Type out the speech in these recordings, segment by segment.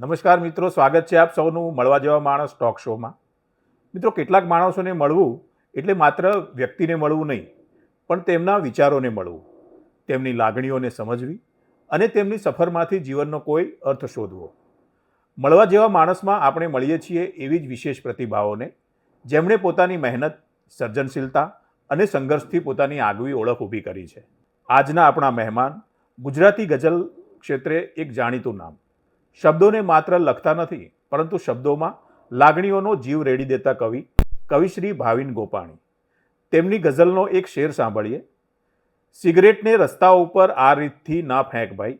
નમસ્કાર મિત્રો, સ્વાગત છે આપ સૌનું મળવા જેવા માણસ ટોક શોમાં. મિત્રો, કેટલાક માણસોને મળવું એટલે માત્ર વ્યક્તિને મળવું નહીં, પણ તેમના વિચારોને મળવું, તેમની લાગણીઓને સમજવી અને તેમની સફરમાંથી જીવનનો કોઈ અર્થ શોધવો. મળવા જેવા માણસમાં આપણે મળીએ છીએ એવી જ વિશેષ પ્રતિભાઓને, જેમણે પોતાની મહેનત, સર્જનશીલતા અને સંઘર્ષથી પોતાની આગવી ઓળખ ઊભી કરી છે. આજના આપણા મહેમાન ગુજરાતી ગઝલ ક્ષેત્રે એક જાણીતું નામ. શબ્દોને માત્ર લખતા નથી, પરંતુ શબ્દોમાં લાગણીઓનો જીવ રેડી દેતા કવિશ્રી ભાવિન ગોપાણી. તેમની ગઝલનો એક શેર સાંભળીએ. સિગરેટને રસ્તા ઉપર આ રીતથી ના ફેંક ભાઈ,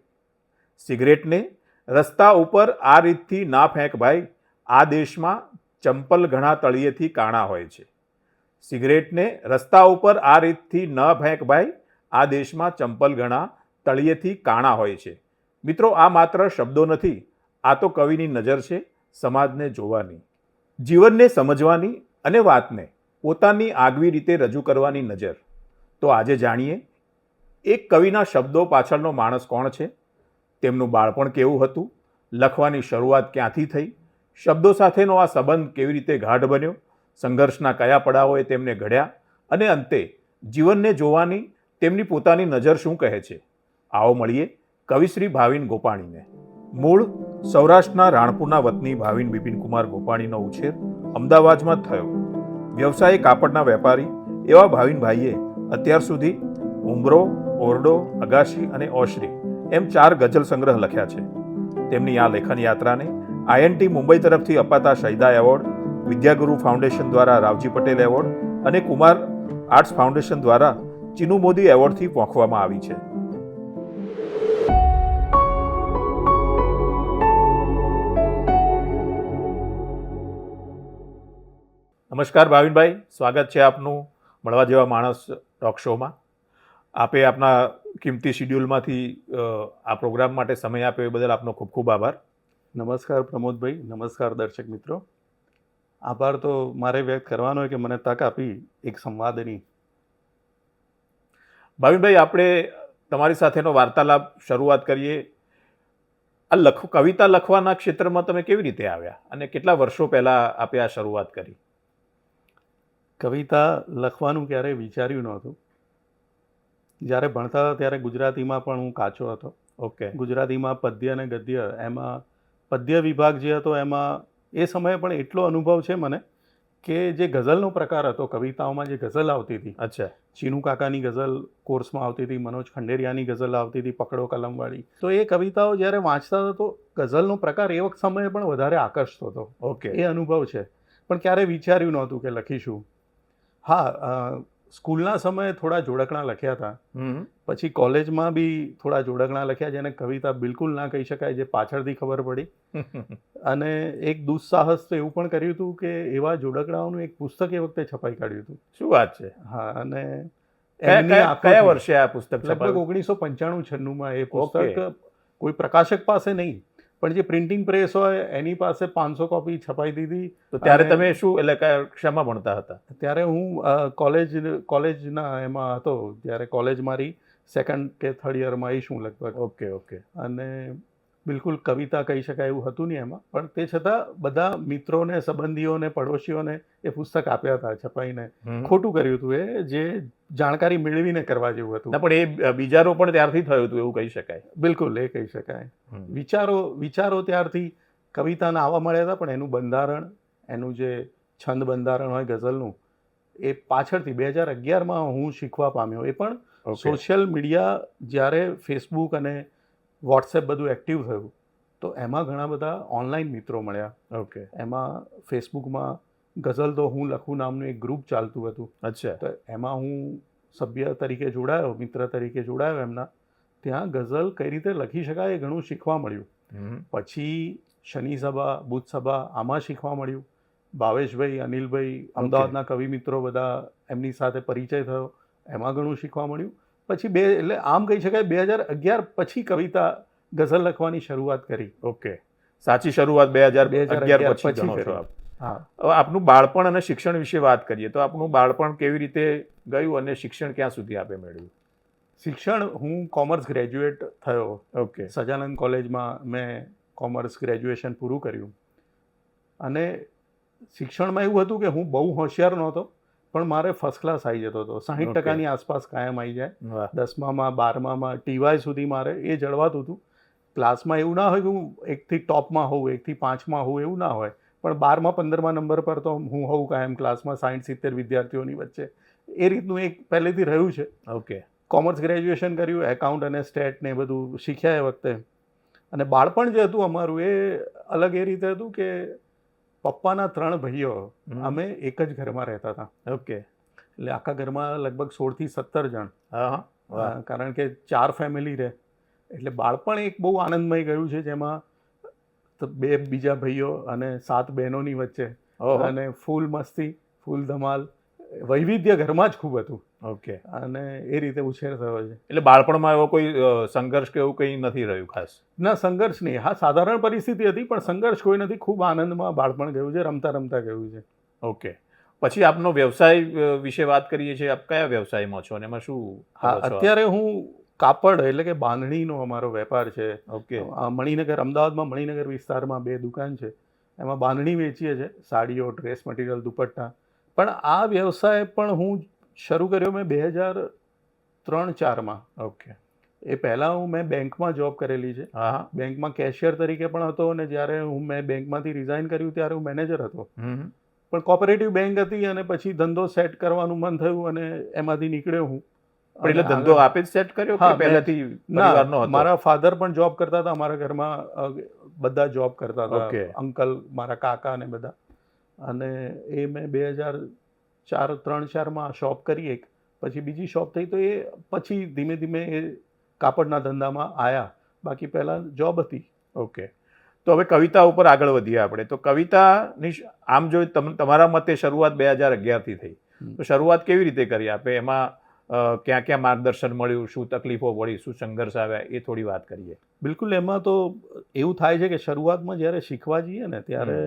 સિગરેટને રસ્તા ઉપર આ રીતથી ના ફેંક ભાઈ, આ દેશમાં ચંપલ ઘણા તળિયેથી કાણા હોય છે. સિગરેટને રસ્તા ઉપર આ રીતથી ન ફેંક ભાઈ, આ દેશમાં ચંપલ ઘણા તળિયેથી કાણા હોય છે. મિત્રો, આ માત્ર શબ્દો નથી, આ તો કવિની નજર છે સમાજને જોવાની, જીવનને સમજવાની અને વાતને પોતાની આગવી રીતે રજૂ કરવાની નજર. તો આજે જાણીએ એક કવિના શબ્દો પાછળનો માણસ કોણ છે, તેમનું બાળપણ કેવું હતું, લખવાની શરૂઆત ક્યાંથી થઈ, શબ્દો સાથેનો આ સંબંધ કેવી રીતે ગાઢ બન્યો, સંઘર્ષના કયા પડાવોએ તેમને ઘડ્યા અને અંતે જીવનને જોવાની તેમની પોતાની નજર શું કહે છે. આવો મળીએ કવિશ્રી ભાવિન ગોપાણીને. મૂળ સૌરાષ્ટ્રના રાણપુરના વતની ભાવિન બિપિનકુમાર ગોપાણીનો ઉછેર અમદાવાદમાં જ થયો. વ્યવસાયે કાપડના વેપારી એવા ભાવિનભાઈએ અત્યાર સુધી ઉંબરો, ઓરડો, અગાશી અને ઓશરી એમ 4 ગઝલ સંગ્રહ લખ્યા છે. તેમની આ લેખન યાત્રાને INT મુંબઈ તરફથી અપાતા શહીદા એવોર્ડ, વિદ્યાગુરુ ફાઉન્ડેશન દ્વારા રાવજી પટેલ એવોર્ડ અને કુમાર આર્ટ્સ ફાઉન્ડેશન દ્વારા ચીનુ મોદી એવોર્ડથી પોંખવામાં આવી છે. નમસ્કાર ભાવિનભાઈ, સ્વાગત છે આપનું મળવા જેવા માણસ ટોક શોમાં. આપે આપના કિંમતી શિડ્યુલમાંથી આ પ્રોગ્રામ માટે સમય આપ્યો એ બદલ આપનો ખૂબ ખૂબ આભાર. નમસ્કાર પ્રમોદભાઈ, નમસ્કાર દર્શક મિત્રો. આભાર તો મારે વ્યક્ત કરવાનો હોય કે મને તક આપી એક સંવાદની. ભાવિનભાઈ, આપણે તમારી સાથેનો વાર્તાલાપ શરૂઆત કરીએ. આ કવિતા લખવાના ક્ષેત્રમાં તમે કેવી રીતે આવ્યા અને કેટલા વર્ષો પહેલાં આપે આ શરૂઆત કરી? કવિતા લખવાનું ક્યારેય વિચાર્યું નહોતું. જ્યારે ભણતા હતા ત્યારે ગુજરાતીમાં પણ હું કાચો હતો. ઓકે. ગુજરાતીમાં પદ્ય અને ગદ્ય, એમાં પદ્ય વિભાગ જે હતો એમાં એ સમયે પણ એટલો અનુભવ છે મને કે જે ગઝલનો પ્રકાર હતો, કવિતાઓમાં જે ગઝલ આવતી હતી, અચ્છા, ચીનુ કાકાની ગઝલ કોર્સમાં આવતી હતી, મનોજ ખંડેરિયાની ગઝલ આવતી હતી, પકડો કલમવાળી. તો એ કવિતાઓ જ્યારે વાંચતા હતા તો ગઝલનો પ્રકાર એ વખત સમયે પણ વધારે આકર્ષતો હતો. ઓકે. એ અનુભવ છે. પણ ક્યારેય વિચાર્યું નહોતું કે લખીશું. હા, સ્કૂલના સમયે થોડા જોડકણા લખ્યા હતા. પછી કોલેજમાં બી થોડા જોડકણા લખ્યા, જેને કવિતા બિલકુલ ના કહી શકાય, જે પાછળથી ખબર પડી. અને એક દુસ્સાહસ તો એવું પણ કર્યું હતું કે એવા જોડકણાઓનું એક પુસ્તક એ વખતે છપાઈ કાઢ્યું હતું. શું વાત છે? હા, અને કયા વર્ષે આ પુસ્તક લગભગ 1995-96માં એ પુસ્તક કોઈ પ્રકાશક પાસે નહીં, પણ જે પ્રિન્ટિંગ પ્રેસ હોય એની પાસે 500 કોપી છપાઈ દીધી. તો ત્યારે તમે શું, એટલે શામાં ભણતા હતા? ત્યારે હું કોલેજના એમાં હતો. ત્યારે કોલેજ મારી 2nd કે 3rd યરમાં આવીશું લગભગ. Okay okay. અને બિલકુલ કવિતા કહી શકાય એવું હતું નહીં એમાં, પણ તે છતાં બધા મિત્રોને, સંબંધીઓને, પડોશીઓને એ પુસ્તક આપ્યા હતા છપાઈને. ખોટું કર્યું હતું એ, જે જાણકારી મેળવીને કરવા જેવું હતું. પણ એ વિચારો પણ ત્યારથી થયું હતું એવું કહી શકાય? બિલકુલ, એ કહી શકાય. વિચારો ત્યારથી કવિતાના આવવા મળ્યા હતા, પણ એનું બંધારણ, એનું જે છંદ બંધારણ હોય ગઝલનું, એ પાછળથી 2011માં હું શીખવા પામ્યો. એ પણ સોશિયલ મીડિયા જ્યારે ફેસબુક અને વોટ્સએપ બધું એક્ટિવ થયું તો એમાં ઘણા બધા ઓનલાઈન મિત્રો મળ્યા. ઓકે. એમાં ફેસબુકમાં ગઝલ તો હું લખું નામનું એક ગ્રુપ ચાલતું હતું. અચ્છા. તો એમાં હું સભ્ય તરીકે જોડાયો, મિત્ર તરીકે જોડાયો એમના. ત્યાં ગઝલ કઈ રીતે લખી શકાય એ ઘણું શીખવા મળ્યું. પછી શનિ સભા, બુધ સભા, આમાં શીખવા મળ્યું. ભાવેશભાઈ, અનિલભાઈ, અમદાવાદના કવિ મિત્રો બધા, એમની સાથે પરિચય થયો, એમાં ઘણું શીખવા મળ્યું. પછી એટલે આમ કહી શકાય 2011 પછી કવિતા ગઝલ લખવાની શરૂઆત કરી. ઓકે. સાચી શરૂઆત 2011 પછી ગણો છો આપ. હા. હવે આપનું બાળપણ અને શિક્ષણ વિશે વાત કરીએ તો આપનું બાળપણ કેવી રીતે ગયું અને શિક્ષણ ક્યાં સુધી આપે મેળવ્યું? શિક્ષણ, હું કોમર્સ ગ્રેજ્યુએટ થયો. ઓકે. સજાનંદ કોલેજમાં મેં કોમર્સ ગ્રેજ્યુએશન પૂરું કર્યું. અને શિક્ષણમાં એવું હતું કે હું બહુ હોશિયાર નહોતો, પણ મારે ફર્સ્ટ ક્લાસ આવી જતો હતો. 60% આસપાસ કાયમ આવી જાય. વાહ. 10માં 12માં TY સુધી મારે એ જળવાતું હતું. ક્લાસમાં એવું ના હોય કે હું એકથી ટોપમાં હોઉં, એકથી 5માં હોઉં, એવું ના હોય, પણ 12માં 15માં નંબર પર તો હું હોઉં કાયમ ક્લાસમાં 60-70 વિદ્યાર્થીઓની વચ્ચે. એ રીતનું એક પહેલેથી રહ્યું છે. ઓકે. કોમર્સ ગ્રેજ્યુએશન કર્યું, એકાઉન્ટ અને સ્ટેટ ને એ બધું શીખ્યા એ વખતે. અને બાળપણ જે હતું અમારું એ અલગ એ રીતે હતું કે પપ્પાના 3 ભાઈઓ, અમે એક જ ઘરમાં રહેતા હતા. ઓકે. એટલે આખા ઘરમાં લગભગ 16 થી 17 જણ. હા હા. વાહ. કારણ કે 4 ફેમિલી રહે, એટલે બાળપણ એક બહુ આનંદમય ગયું છે, જેમાં 2 બીજા ભાઈઓ અને 7 બહેનોની વચ્ચે, ઓહો. અને ફૂલ મસ્તી, ફૂલ ધમાલ, વૈવિધ્ય ઘરમાં જ ખૂબ હતું. ઓકે. અને એ રીતે ઉછેર થયો છે. એટલે બાળપણમાં એવો કોઈ સંઘર્ષ કે એવું કંઈ નથી રહ્યું ખાસ? ના, સંઘર્ષ નહીં. હા, સાધારણ પરિસ્થિતિ હતી, પણ સંઘર્ષ કોઈ નથી. ખૂબ આનંદમાં બાળપણ ગયું છે, રમતા રમતા ગયું છે. ઓકે. પછી આપનો વ્યવસાય વિશે વાત કરીએ છીએ. આપ કયા વ્યવસાયમાં છો અને એમાં શું હા, કરો છો આપ? અત્યારે હું કાપડ એટલે કે બાંધણીનો અમારો વેપાર છે. ઓકે. મણિનગર, અમદાવાદમાં મણિનગર વિસ્તારમાં 2 દુકાન છે. એમાં બાંધણી વેચીએ છીએ, સાડીઓ, ડ્રેસ મટીરિયલ, દુપટ્ટા. પણ આ વ્યવસાય પણ હું શરૂ કર્યો મેં 2003-04માં. ઓકે. એ પહેલાં મેં બેંકમાં જોબ કરેલી છે. હા હા. બેંકમાં કેશિયર તરીકે પણ હતો, અને જ્યારે મેં બેંકમાંથી રિઝાઇન કર્યું ત્યારે હું મેનેજર હતો. હમ. પણ કોઓપરેટિવ બેંક હતી, અને પછી ધંધો સેટ કરવાનું મન થયું અને એમાંથી નીકળ્યો હું. પણ એટલે ધંધો આપે જ સેટ કર્યો હા, કે પહેલાથી પરિવારનો ના, હતો? મારા ફાધર પણ જોબ કરતા હતા. અમારા ઘરમાં બધા જોબ કરતા હતા. ઓકે. અંકલ, મારા કાકા ને બધા. અને એ મેં 2003-04માં શોપ કરી એક. પછી બીજી શોપ થઈ, તો એ પછી ધીમે ધીમે એ કાપડના ધંધામાં આવ્યા. બાકી પહેલાં જોબ હતી. ઓકે. તો હવે કવિતા ઉપર આગળ વધીએ આપણે. તો કવિતાની આમ જો તમારા મતે શરૂઆત 2011થી થઈ, તો શરૂઆત કેવી રીતે કરી આપે? એમાં ક્યાં ક્યાં માર્ગદર્શન મળ્યું, શું તકલીફો પડી, શું સંઘર્ષ આવ્યા, એ થોડી વાત કરીએ. બિલકુલ. એમાં તો એવું થાય છે કે શરૂઆતમાં જ્યારે શીખવા જઈએ ને ત્યારે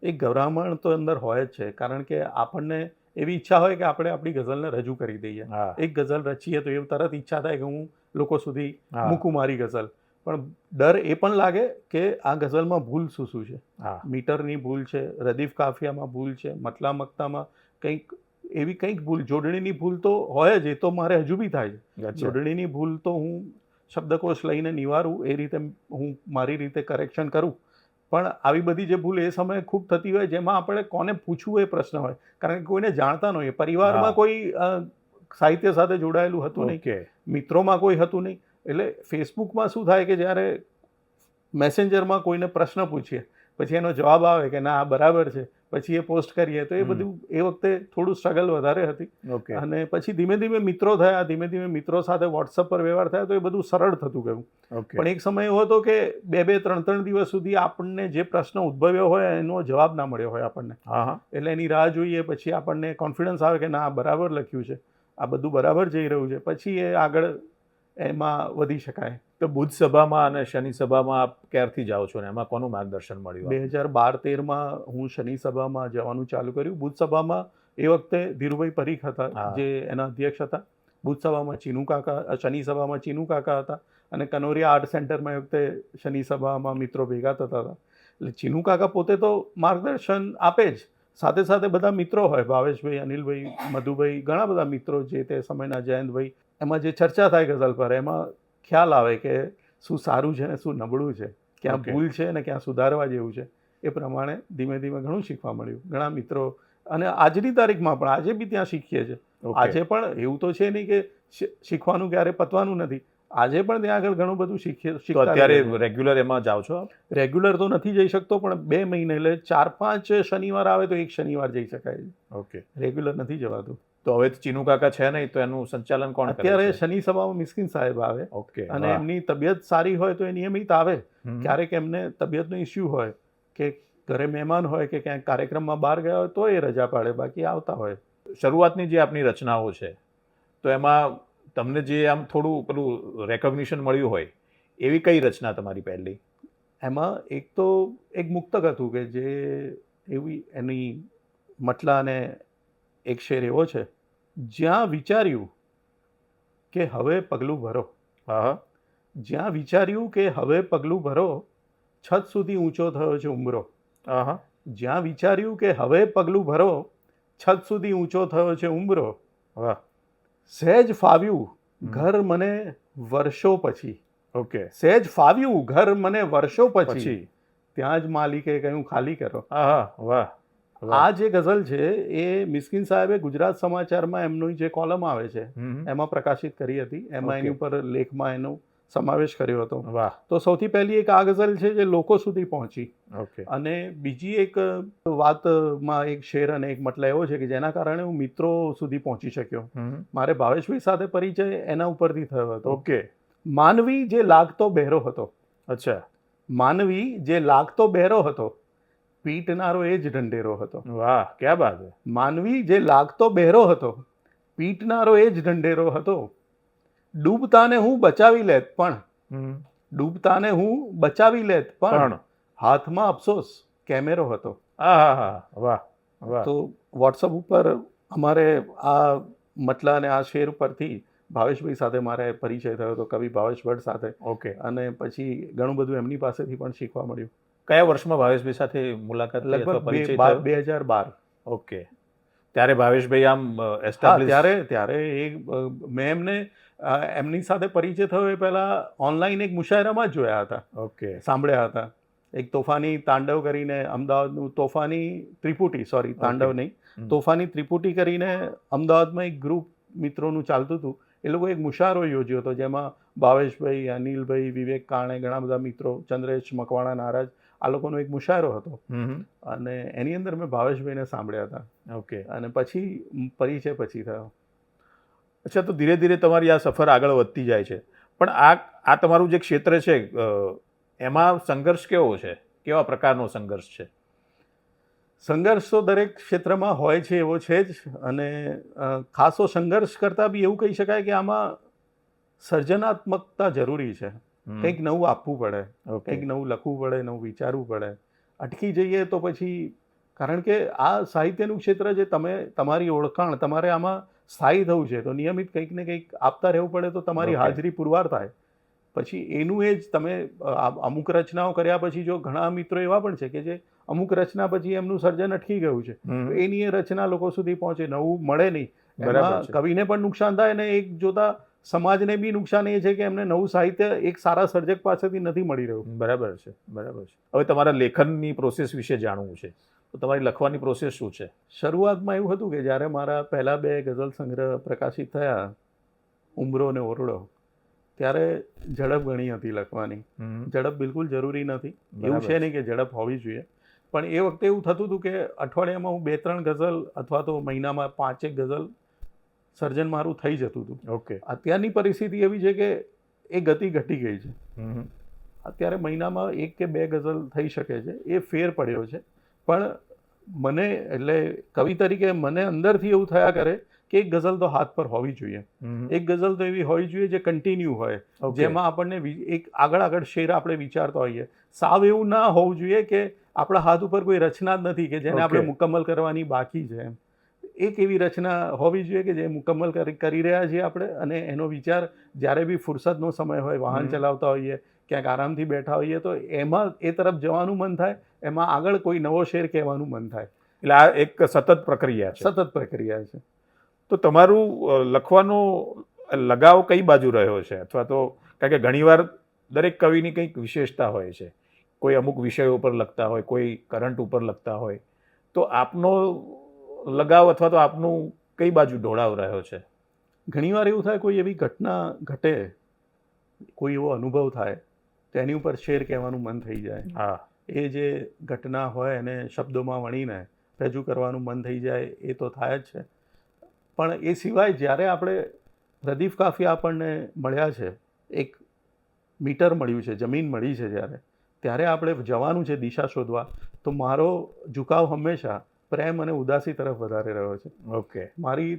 એક ગભરામણ તો અંદર હોય જ છે. કારણ કે આપણને એવી ઈચ્છા હોય કે આપણે આપણી ગઝલને રજૂ કરી દઈએ. હા. એક ગઝલ રચીએ તો એવું તરત ઈચ્છા થાય કે હું લોકો સુધી હા. મૂકું મારી ગઝલ. પણ ડર એ પણ લાગે કે આ ગઝલમાં ભૂલ શું શું છે. હા. મીટરની ભૂલ છે, રદીફ કાફિયામાં ભૂલ છે, મતલા મક્તામાં કંઈક એવી કંઈક ભૂલ, જોડણીની ભૂલ તો હોય જ. એ તો મારે હજુ બી થાય છે. અચ્છા. જોડણીની ભૂલ તો હું શબ્દકોશ લઈને નિવારું, એ રીતે હું મારી રીતે કરેક્શન કરું. પણ આવી બધી જે ભૂલ એ સમયે ખૂબ થતી હોય, જેમાં આપણે કોને પૂછવું એ પ્રશ્ન હોય. કારણ કે કોઈને જાણતા ન હોઈએ. પરિવારમાં હા. કોઈ સાહિત્ય સાથે જોડાયેલું હતું નહીં, ઓકે. મિત્રોમાં કોઈ હતું નહીં. એટલે ફેસબુકમાં શું થાય કે જ્યારે મેસેન્જરમાં કોઈને પ્રશ્ન પૂછીએ, પછી એનો જવાબ આવે કે ના આ બરાબર છે, પછી એ પોસ્ટ કરીએ, તો એ બધું એ વખતે થોડું સ્ટ્રગલ વધારે હતી. ઓકે. અને પછી ધીમે ધીમે મિત્રો થયા, ધીમે ધીમે મિત્રો સાથે વોટ્સઅપ પર વ્યવહાર થયા, તો એ બધું સરળ થતું ગયું. ઓકે. પણ એક સમય એવો હતો કે 2-2, 3-3 દિવસ સુધી આપણને જે પ્રશ્ન ઉદ્ભવ્યો હોય એનો જવાબ ના મળ્યો હોય આપણને. હા હા. એટલે એની રાહ જોઈએ, પછી આપણને કોન્ફિડન્સ આવે કે ના આ બરાબર લખ્યું છે, આ બધું બરાબર જઈ રહ્યું છે, પછી એ આગળ એમાં વધી શકાય. તો બુધ સભામાં અને શનિ સભામાં આપ ક્યારથી જાઓ છો ને એમાં કોનું માર્ગદર્શન મળ્યું? 2012-13માં હું શનિ સભામાં જવાનું ચાલુ કર્યું. બુધ સભામાં એ વખતે ધીરુભાઈ પરીખ હતા, હા. જે એના અધ્યક્ષ હતા. બુધ સભામાં ચીનુ કાકા, શનિ સભામાં ચીનુ કાકા હતા. અને કનોરિયા આર્ટ સેન્ટરમાં એ વખતે શનિ સભામાં મિત્રો ભેગા થતા હતા. એટલે ચીનુ કાકા પોતે તો માર્ગદર્શન આપે જ, સાથે સાથે બધા મિત્રો હોય, ભાવેશભાઈ, અનિલભાઈ, મધુભાઈ, ઘણા બધા મિત્રો, જે તે સમયના જયંતભાઈ. એમાં જે ચર્ચા થાય ગઝલ પર, એમાં ખ્યાલ આવે કે શું સારું છે ને શું નબળું છે, ક્યાં Okay. ભૂલ છે ને ક્યાં સુધારવા જેવું છે. એ પ્રમાણે ધીમે ધીમે ઘણું શીખવા મળ્યું. ઘણા મિત્રો, અને આજની તારીખમાં પણ આજે બી ત્યાં શીખીએ છીએ. Okay. આજે પણ એવું તો છે નહીં કે શીખવાનું ક્યારે પતવાનું નથી. આજે પણ ત્યાં આગળ ઘણું બધું તો શીખતા અત્યારે રહીએ છીએ. રેગ્યુલર એમાં જાઓ છો આપ? રેગ્યુલર તો નથી જઈ શકતો, પણ 2 મહિને એટલે 4-5 શનિવાર આવે તો એક શનિવાર જઈ શકાય છે. ઓકે. રેગ્યુલર નથી જવાતું. તો હવે ચીનુ કાકા છે નહીં, તો એનું સંચાલન કોણ કરે અત્યારે છે? શનિ સભામાં મિસ્કિન સાહેબ આવે, ઓકે. અને વાહ. એમની તબિયત સારી હોય તો એ નિયમિત આવે. હમ. ક્યારેક એમને તબિયતનો ઇસ્યુ હોય કે ઘરે મહેમાન હોય કે ક્યાંક કાર્યક્રમમાં બહાર ગયા હોય તો એ રજા પાડે, બાકી આવતા હોય. શરૂઆતની જે આપની રચનાઓ છે, તો એમાં તમને જે આમ થોડું પેલું રેકોગ્નિશન મળ્યું હોય એવી કઈ રચના તમારી પહેલી? એમાં એક તો એક મુક્તક હતું કે જે એવી એની મટલા, અને એક શેર એવો છે, જ્યાં વિચાર્યું કે હવે પગલું ભરો, હા હા. જ્યાં વિચાર્યું કે હવે પગલું ભરો, છત સુધી ઊંચો થયો છે ઉંબરો. આહા. જ્યાં વિચાર્યું કે હવે પગલું ભરો, છત સુધી ઊંચો થયો છે ઉંબરો. વાહ. સહેજ ફાવ્યું હમ. ઘર મને વર્ષો પછી. ઓકે. સહેજ ફાવ્યું ઘર મને વર્ષો પછી. પછી. ત્યાં જ માલિકે કહ્યું ખાલી કરો. આહા. વાહ. વાહ. આ જે ગઝલ છે એ મિસ્કિન સાહેબે ગુજરાત સમાચારમાં એમની જે કોલમ આવે છે હમ. એમાં પ્રકાશિત કરી હતી. એમાં Okay. એની ઉપર લેખમાં એનો સમાવેશ કર્યો હતો. વાહ. તો સૌથી પહેલી એક આ ગઝલ છે જે લોકો સુધી પહોંચી. ઓકે. અને બીજી એક વાતમાં એક શેર અને એક મતલબ એવો છે કે જેના કારણે હું મિત્રો સુધી પહોંચી શક્યો. હમ. મારે ભાવેશભાઈ સાથે પરિચય એના ઉપરથી થયો હતો. ઓકે. માનવી જે લાગતો બહેરો હતો, અચ્છા. માનવી જે લાગતો બહેરો હતો, પીટનારો એ જ ઢંઢેરો હતો. વાહ, ક્યાં બાત હે. માનવી જે લાગતો બહેરો હતો, પીટનારો એ જ ઢંઢેરો હતો. ડૂબતાને હું બચાવી લેત પણ, હમ. ડૂબતાને હું બચાવી લેત પણ પણ. હાથમાં અફસોસ કેમેરો હતો. આહા. વાહ. વાહ. તો વોટ્સઅપ ઉપર અમારે આ મતલા અને આ શેર પરથી ભાવેશભાઈ સાથે મારે પરિચય થયો હતો, કવિ ભાવેશ ભટ્ટ સાથે. ઓકે. અને પછી ઘણું બધું એમની પાસેથી પણ શીખવા મળ્યું. કયા વર્ષમાં ભાવેશભાઈ સાથે મુલાકાત થઈ અથવા લગભગ પરિચય થયો? 2012. ઓકે. ત્યારે ભાવેશભાઈ આમ હા, એસ્ટાબ્લિશ. ત્યારે મેં એમની સાથે પરિચય થયો એ પહેલા ઓનલાઈન એક મુશાયરામાં જ જોયા હતા, ઓકે. સાંભળ્યા હતા. એક તોફાની તાંડવ કરીને અમદાવાદનું તોફાની ત્રિપુટી, સોરી તાંડવ નહીં, હમ. તોફાની ત્રિપુટી કરીને અમદાવાદમાં એક ગ્રુપ મિત્રોનું ચાલતું હતું. એ લોકો એક મુશાયરો યોજ્યો હતો જેમાં ભાવેશભાઈ, અનિલભાઈ, વિવેક કાણે, ઘણા બધા મિત્રો, ચંદ્રેશ મકવાણા, નારાજ, આ લોકોનો એક મુશાયરો હતો. હમ. અને એની અંદર મેં ભાવેશભાઈને સાંભળ્યા હતા. ઓકે. અને પછી પરિચય પછી થયો. અચ્છા, તો ધીરે ધીરે તમારી આ સફર આગળ વધતી જાય છે. પણ આ તમારું જે ક્ષેત્ર છે એમાં સંઘર્ષ કેવો છે? કેવા પ્રકારનો સંઘર્ષ છે? સંઘર્ષ તો દરેક ક્ષેત્રમાં હોય છે, એવો છે જ. અને ખાસો સંઘર્ષ કરતાં બી એવું કહી શકાય કે આમાં સર્જનાત્મકતા જરૂરી છે. હમ. કંઈક નવું આપવું પડે, ઓકે. કંઈક નવું લખવું પડે, નવું વિચારવું પડે. અટકી જઈએ તો પછી, કારણ કે આ સાહિત્યનું ક્ષેત્ર જે તમારી ઓળખાણ, તમારે આમાં સ્થાયી થવું છે તો નિયમિત કંઈક ને કંઈક આપતા રહેવું પડે તો તમારી Okay. હાજરી પુરવાર થાય. પછી એનું એ જ તમે અમુક રચનાઓ કર્યા પછી જો ઘણા મિત્રો એવા પણ છે કે જે અમુક રચના પછી એમનું સર્જન અટકી ગયું છે, હમ. તો એની એ રચના લોકો સુધી પહોંચે, નવું મળે નહીં. બરાબર એમાં છે. કવિને પણ નુકસાન થાય અને એક જોતા સમાજને બી નુકસાન એ છે કે એમને નવું સાહિત્ય એક સારા સર્જક પાસેથી નથી મળી રહ્યું. બરાબર છે. બરાબર છે. હવે તમારા લેખનની પ્રોસેસ વિશે જાણવું છે, તો તમારી લખવાની પ્રોસેસ શું છે? શરૂઆતમાં એવું હતું કે જ્યારે મારા પહેલા 2 ગઝલ સંગ્રહ પ્રકાશિત થયા, ઉંબરો અને ઓરડો, ત્યારે ઝડપ ઘણી હતી લખવાની. હમ. ઝડપ બિલકુલ જરૂરી નથી, એવું બરાબર છે નહીં કે ઝડપ હોવી જોઈએ. પણ એ વખતે એવું થતું હતું કે અઠવાડિયામાં હું 2-3 ગઝલ અથવા તો મહિનામાં 5-1 ગઝલ સર્જન મારું થઈ જતું હતું. ઓકે. અત્યારની પરિસ્થિતિ એવી છે કે એ ગતિ ઘટી ગઈ છે. હમ. અત્યારે મહિનામાં 1 કે 2 ગઝલ થઈ શકે છે, એ ફેર પડ્યો છે. પણ મને, એટલે કવિ તરીકે મને અંદરથી એવું થયા કરે કે એક ગઝલ તો હાથ પર હોવી જોઈએ. હમ. એક ગઝલ તો એવી હોવી જોઈએ જે કન્ટિન્યુ હોય, Okay. જેમાં આપણને એક આગળ શેર આપણે વિચારતા હોઈએ. સાવ એવું ના હોવું જોઈએ કે આપણા હાથ ઉપર કોઈ રચના જ નથી કે જેને આપણે Okay. મુકમ્મલ કરવાની બાકી છે. એક એવી રચના હોવી જોઈએ કે જે મુકમ્મલ કરી રહ્યા છીએ આપણે, અને એનો વિચાર જ્યારે બી ફુરસદનો સમય હોય, વાહન હમ. ચલાવતા હોઈએ, ક્યાંક આરામથી બેઠા હોઈએ, તો એમાં એ તરફ જવાનું મન થાય, એમાં આગળ કોઈ નવો શેર કહેવાનું મન થાય. એટલે આ એક સતત પ્રક્રિયા છે. સતત પ્રક્રિયા છે. તો તમારું લખવાનો લગાવ કઈ બાજુ રહ્યો છે? અથવા તો કારણ કે ઘણીવાર દરેક કવિની કંઈક વિશેષતા હોય છે, કોઈ અમુક વિષયો ઉપર લખતા હોય, કોઈ કરંટ ઉપર લખતા હોય, તો આપનો લગાવ અથવા તો આપનું કઈ બાજુ ઢોળાવ રહ્યો છે? ઘણીવાર એવું થાય, કોઈ એવી ઘટના ઘટે, કોઈ એવો અનુભવ થાય તો એની ઉપર શેર કહેવાનું મન થઈ જાય. હા. એ જે ઘટના હોય એને શબ્દોમાં વણીને રજૂ કરવાનું મન થઈ જાય, એ તો થાય જ છે. પણ એ સિવાય જ્યારે આપણે પ્રદીપ કાફિયા આપણને મળ્યા છે, એક મીટર મળ્યું છે, જમીન મળી છે, ત્યારે આપણે જવાનું છે દિશા શોધવા, તો મારો ઝુકાવ હંમેશા પ્રેમ અને ઉદાસી તરફ વધારે રહ્યો છે. ઓકે.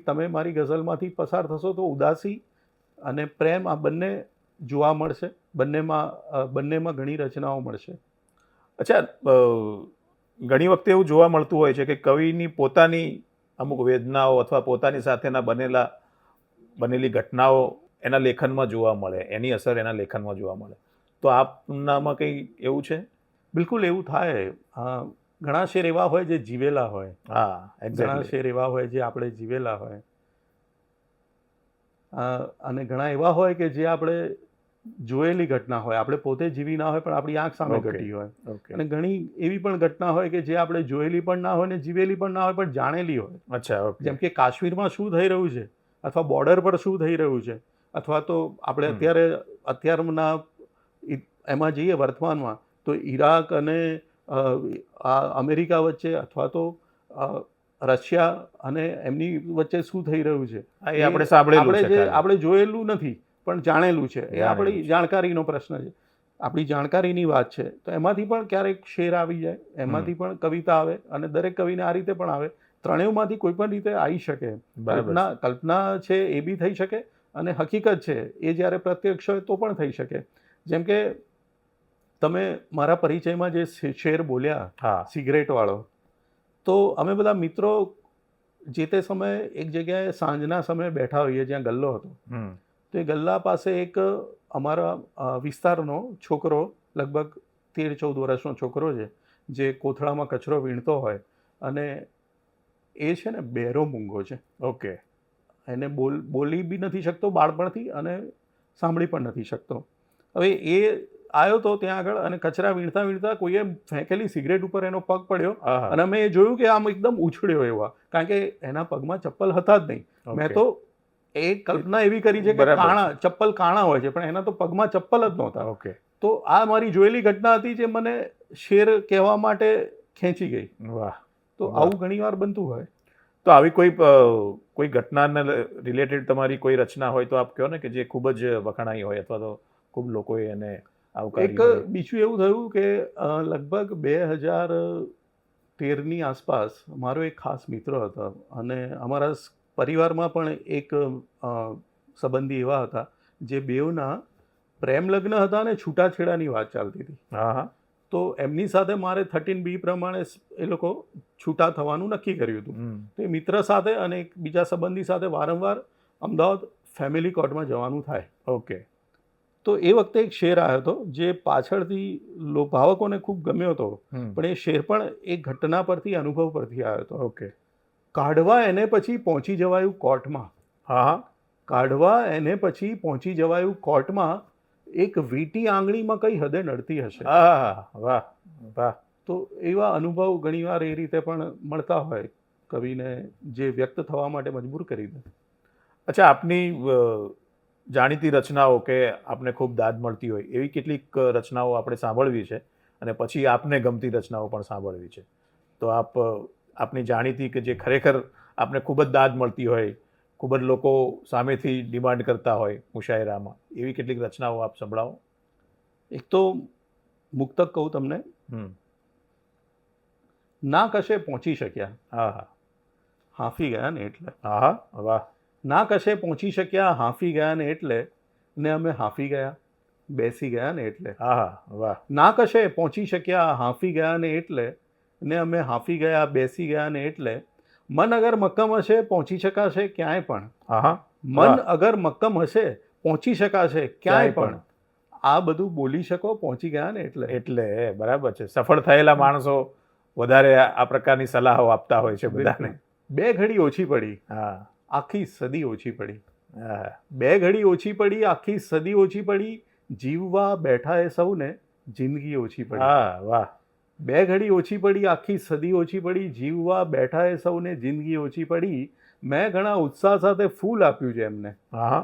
તમે મારી ગઝલમાંથી પસાર થશો તો ઉદાસી અને પ્રેમ આ બંને જોવા મળશે. બંનેમાં ઘણી રચનાઓ મળશે. અચ્છા, ઘણી વખતે એવું જોવા મળતું હોય છે કે કવિની પોતાની અમુક વેદનાઓ અથવા પોતાની સાથેના બનેલી ઘટનાઓ એના લેખનમાં જોવા મળે, એની અસર એના લેખનમાં જોવા મળે. તો આપનામાં કંઈ એવું છે? બિલકુલ એવું થાય. ઘણા શેર એવા હોય જે જીવેલા હોય, હા ઘણા એક્ઝેક્ટલી. શેર એવા હોય જે આપણે જીવેલા હોય, અને ઘણા એવા હોય કે જે આપણે જોયેલી ઘટના હોય, આપણે પોતે જીવી ના હોય પણ આપણી આંખ સામે Okay. ઘટી હોય. ઓકે. અને ઘણી એવી પણ ઘટના હોય કે જે આપણે જોયેલી પણ ના હોય ને જીવેલી પણ ના હોય પણ જાણેલી હોય. અચ્છા ઓકે. જેમ કે કાશ્મીરમાં શું થઈ રહ્યું છે, અથવા બોર્ડર પર શું થઈ રહ્યું છે, અથવા તો આપણે અત્યારના એમાં જઈએ વર્તમાનમાં તો ઈરાક અને આ અમેરિકા વચ્ચે, અથવા તો રશિયા અને એમની વચ્ચે શું થઈ રહ્યું છે, હા, એ આપણે સાંભળેલું છે ખાલી. આપણે જોયેલું નથી પણ જાણેલું છે. એ આપણી જાણેલું છે. જાણકારીનો પ્રશ્ન છે, આપણી જાણકારીની વાત છે. તો એમાંથી પણ ક્યારેક શેર આવી જાય, એમાંથી પણ કવિતા આવે, અને દરેક કવિને આ રીતે પણ આવે. ત્રણેયમાંથી કોઈ પણ રીતે આવી શકે. બરાબર છે. કલ્પના છે એ બી થઈ શકે, અને હકીકત છે એ જ્યારે પ્રત્યક્ષ હોય તો પણ થઈ શકે. જેમ કે તમે મારા પરિચયમાં જે શેર બોલ્યા, હા. સિગરેટ વાળો, તો અમે બધા મિત્રો જે તે સમયે એક જગ્યાએ સાંજના સમયે બેઠા હોઈએ જ્યાં ગલ્લો હતો. હમ. તો એ ગલ્લા પાસે એક અમારા વિસ્તારનો છોકરો, લગભગ 13-14 વર્ષનો છોકરો છે, જે કોથળામાં કચરો વીણતો હોય, અને એ છે ને બહેરો મૂંગો છે. ઓકે. એને બોલી બી નથી શકતો બાળપણથી, અને સાંભળી પણ નથી શકતો. હવે એ આવ્યો તો ત્યાં આગળ, અને કચરા વીણતા વીણતા કોઈએ ફેંકેલી સિગરેટ ઉપર એનો પગ પડ્યો, હા. અને અમે એ જોયું કે આમ એકદમ ઉછળ્યો એવા, કારણ કે એના પગમાં ચપ્પલ હતા જ નહીં. મેં Okay. તો એ કલ્પના એવી કરી છે કે બરાબર છે. ચપ્પલ કાણા હોય છે, પણ એના તો પગમાં ચપ્પલ જ નહોતા. ઓકે. તો આ મારી જોયેલી ઘટના હતી જે મને શેર કહેવા માટે ખેંચી ગઈ. વાહ. તો વાહ. આવું ઘણીવાર બનતું હોય. તો આવી કોઈ ઘટનાને રિલેટેડ તમારી કોઈ રચના હોય તો આપ કહો ને, કે જે ખૂબ જ વખણાઈ હોય, અથવા તો ખૂબ લોકોએ એને આવકારી એક હોય. બીજું એવું થયું કે લગભગ 2013ની આસપાસ મારો એક ખાસ મિત્ર હતો, અને અમારા પરિવારમાં પણ એક સંબંધી એવા હતા જે બેઉના પ્રેમ લગ્ન હતા અને છૂટાછેડાની વાત ચાલતી હતી. હા હા. તો એમની સાથે મારે 13B પ્રમાણે એ લોકો છૂટા થવાનું નક્કી કર્યું હતું. હમ. તો એ મિત્ર સાથે અને એક બીજા સંબંધી સાથે વારંવાર અમદાવાદ ફેમિલી કોર્ટમાં જવાનું થાય. ઓકે. તો એ વખતે એક શેર આવ્યો હતો જે પાછળથી ભાવકોને ખૂબ ગમ્યો હતો, હમ. પણ એ શેર પણ એક ઘટના પરથી, અનુભવ પરથી આવ્યો હતો. ઓકે. કાઢવા એને પછી પહોંચી જવાયું કોર્ટમાં. હા હા. કાઢવા એને પછી પહોંચી જવાયું કોર્ટમાં, એક વીંટી આંગળીમાં કઈ હદે નડતી હશે. હા. વાહ વાહ. તો એવા અનુભવ ઘણીવાર એ રીતે પણ મળતા હોય કવિને, જે વ્યક્ત થવા માટે મજબૂર કરી દે. અચ્છા, આપની જાણીતી રચનાઓ કે આપને ખૂબ દાદ મળતી હોય એવી કેટલીક રચનાઓ આપણે સાંભળવી છે, અને પછી આપને ગમતી રચનાઓ પણ સાંભળવી છે. તો આપની જાણીતી કે જે ખરેખર આપને ખૂબ જ દાદ મળતી હોય, ખૂબ જ લોકો સામેથી ડિમાન્ડ કરતા હોય મુશાયરામાં, એવી કેટલીક રચનાઓ આપ સંભળાવો. એક તો મુક્તક કહું તમને, હમ. ના કશે પહોંચી શક્યા, હા હા. હાંફી ગયા ને એટલે. હા હા. વાહ. ના કશે પહોંચી શક્યા, હાંફી ગયા ને એટલે, ને અમે હાંફી ગયા, બેસી ગયા ને એટલે. હા હા. વાહ. ના કશે પહોંચી શક્યા, હાંફી ગયા ને એટલે, ને અમે હાંફી ગયા, બેસી ગયા ને એટલે. મન અગર મક્કમ હશે પહોંચી શકાશે ક્યાંય પણ. હા હા. મન અગર મક્કમ હશે પહોંચી શકાશે ક્યાંય પણ. આ બધું બોલી શકો પહોંચી ગયા ને એટલે. એટલે બરાબર છે. સફળ થયેલા માણસો વધારે આ પ્રકારની સલાહો આપતા હોય છે બધાને. 2 ઘડી ઓછી પડી, હા. આખી સદી ઓછી પડી. હા. 2 ઘડી ઓછી પડી, આખી સદી ઓછી પડી, જીવવા બેઠા એ સૌને જિંદગી ઓછી પડી. હા. વાહ. 2 ઘડી ઓછી પડી, આખી સદી ઓછી પડી, જીવવા બેઠા એ સૌને જિંદગી ઓછી પડી. મેં ઘણા ઉત્સાહ સાથે ફૂલ આપ્યું જેમને. હા.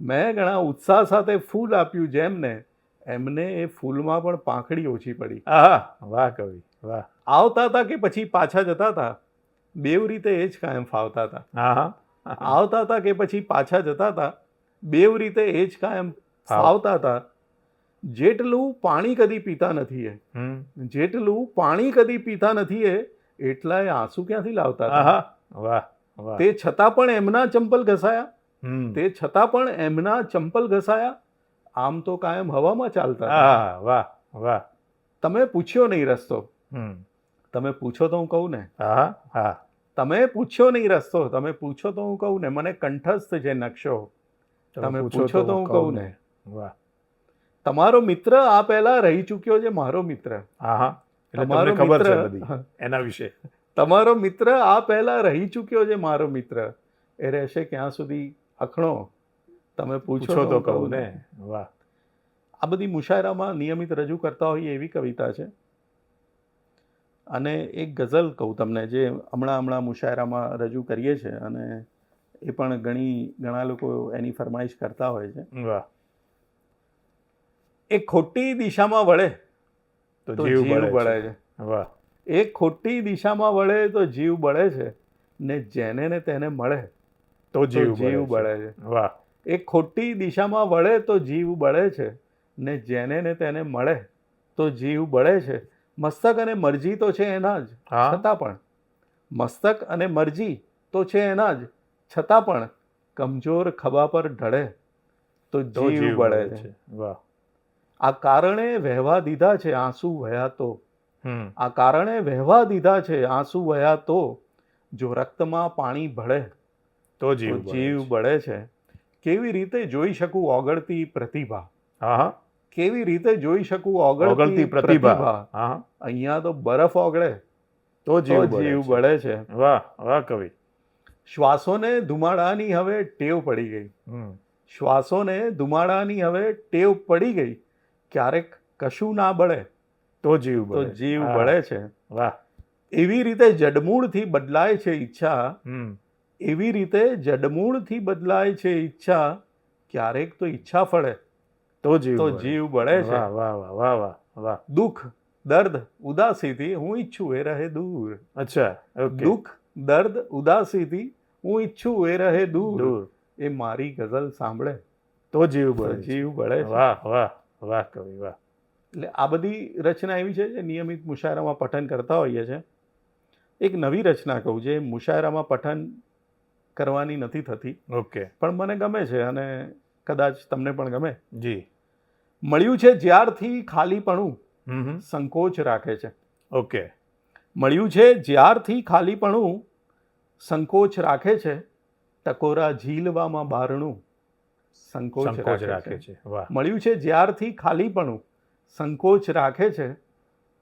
મેં ઘણા ઉત્સાહ સાથે ફૂલ આપ્યું જેમને, એમને એ ફૂલમાં પણ પાંખડી ઓછી પડી. હા. વાહ કવિ વાહ. આવતા હતા કે પછી પાછા જતા હતા, બેવ રીતે એ જ કાયમ ફાવતા હતા. હા હા. આવતા હતા કે પછી પાછા જતા હતા, બેવ રીતે એ જ કાયમ ફાવતા હતા. જેટલું પાણી કદી પીતા નથી એ, જેટલું પાણી કદી પીતા નથી એ, એટલાય આંસુ ક્યાંથી લાવતા હતા. વાહ વાહ. તે છતાં પણ એમના ચંપલ ઘસાયા, હમ. તે છતાં પણ એમના ચંપલ ઘસાયા, આમ તો કાયમ હવામાં ચાલતા હતા. હા. વાહ વાહ. તમે પૂછ્યો નહીં રસ્તો, હમ. તમે પૂછો તો હું કહું ને. હા હા. તમે પૂછ્યો નહીં રસ્તો, તમે પૂછો તો હું કહું ને. મને કંઠસ્થ છે નકશો, તમે પૂછો તો હું કહું ને. વાહ. તમારો મિત્ર આ પહેલા રહી ચૂક્યો છે મારો મિત્ર. હા હા, એટલે તમારો તમને ખબર છે મિત્ર- બધી એના વિશે. તમારો મિત્ર આ પહેલા રહી ચૂક્યો છે મારો મિત્ર, એ રહેશે ક્યાં સુધી અખણો, તમે પૂછો તો કહું ને. વાહ. આ બધી મુશાયરામાં નિયમિત રજૂ કરતા હોઈએ એવી કવિતા છે. અને એક ગઝલ કહું તમને, જે હમણાં મુશાયરામાં રજૂ કરીએ છીએ, અને એ પણ ઘણા લોકો એની ફરમાઈશ કરતા હોય છે. વાહ. એક ખોટી દિશામાં વળે તો તો જીવ જીવ બળે બળે છે. છે. વાહ. એક ખોટી દિશામાં વળે તો જીવ બળે છે, ને જેને ને તેને મળે તો તો જીવ જીવ બળે બળે છે. છે. વાહ. એક ખોટી દિશામાં વળે તો જીવ બળે છે, ને જેને ને તેને મળે તો જીવ બળે છે. મસ્તક અને મરજી તો છે એના જ, હા. છતાં પણ મસ્તક અને મરજી તો છે એના જ, છતાં પણ કમજોર ખભા પર ઢળે તો તો જીવ બળે છે. વાહ. આ કારણે વહેવા દીધા છે આંસુ વહ્યા તો, હમ. આ કારણે વહેવા દીધા છે આંસુ વહ્યા તો, જો રક્તમાં પાણી ભળે તો તો જીવ જીવ બળે છે. બળે છે. કેવી રીતે જોઈ શકું ઓગળતી પ્રતિભા, હા હા, કેવી રીતે જોઈ શકું ઓગળતી ઓગળતી પ્રતિભા. પ્રતિભા, હા હા, અહીંયા તો બરફ ઓગળે તો તો જીવ જીવ બળે છે. બળે છે. વાહ વાહ કવિ. શ્વાસોને ધુમાડાની હવે ટેવ પડી ગઈ, હમ. શ્વાસોને ધુમાડાની હવે ટેવ પડી ગઈ, ક્યારેક કશું ના બળે તો જીવ તો બળે. જીવ હા. બળે છે. વાહ. એવી રીતે જડમૂળથી બદલાય છે ઈચ્છા, હમ. એવી રીતે જડમૂળથી બદલાય છે ઈચ્છા, ક્યારેક તો ઈચ્છા ફળે તો જીવ તો બળે. જીવ બળે છે. વાહ વાહ વાહ વાહ વાહ વાહ. દુઃખ દર્દ ઉદાસીથી હું ઈચ્છું એ રહે દૂર, અચ્છા, ઓકે. દુઃખ દર્દ ઉદાસીથી હું ઈચ્છું એ રહે દૂર, દૂર એ મારી ગઝલ સાંભળે તો જીવ તો બળે છે. જીવ બળે છે. વાહ વાહ વાહ કવિ વાહ. એટલે આ બધી રચના એવી છે જે નિયમિત મુશાયરામાં પઠન કરતા હોઈએ છે. એક નવી રચના કહું, જે મુશાયરામાં પઠન કરવાની નથી થતી, ઓકે. પણ મને ગમે છે અને કદાચ તમને પણ ગમે. જી. મળ્યું છે જ્યારથી ખાલીપણું હમ હમ. સંકોચ રાખે છે. ઓકે. મળ્યું છે જ્યારથી ખાલીપણું સંકોચ રાખે છે, ટકોરા ઝીલવામાં બારણું સંકોચ સંકોચ રાખે રાખે છે. છે. વાહ. મળ્યું છે જ્યારથી ખાલીપણું સંકોચ રાખે છે,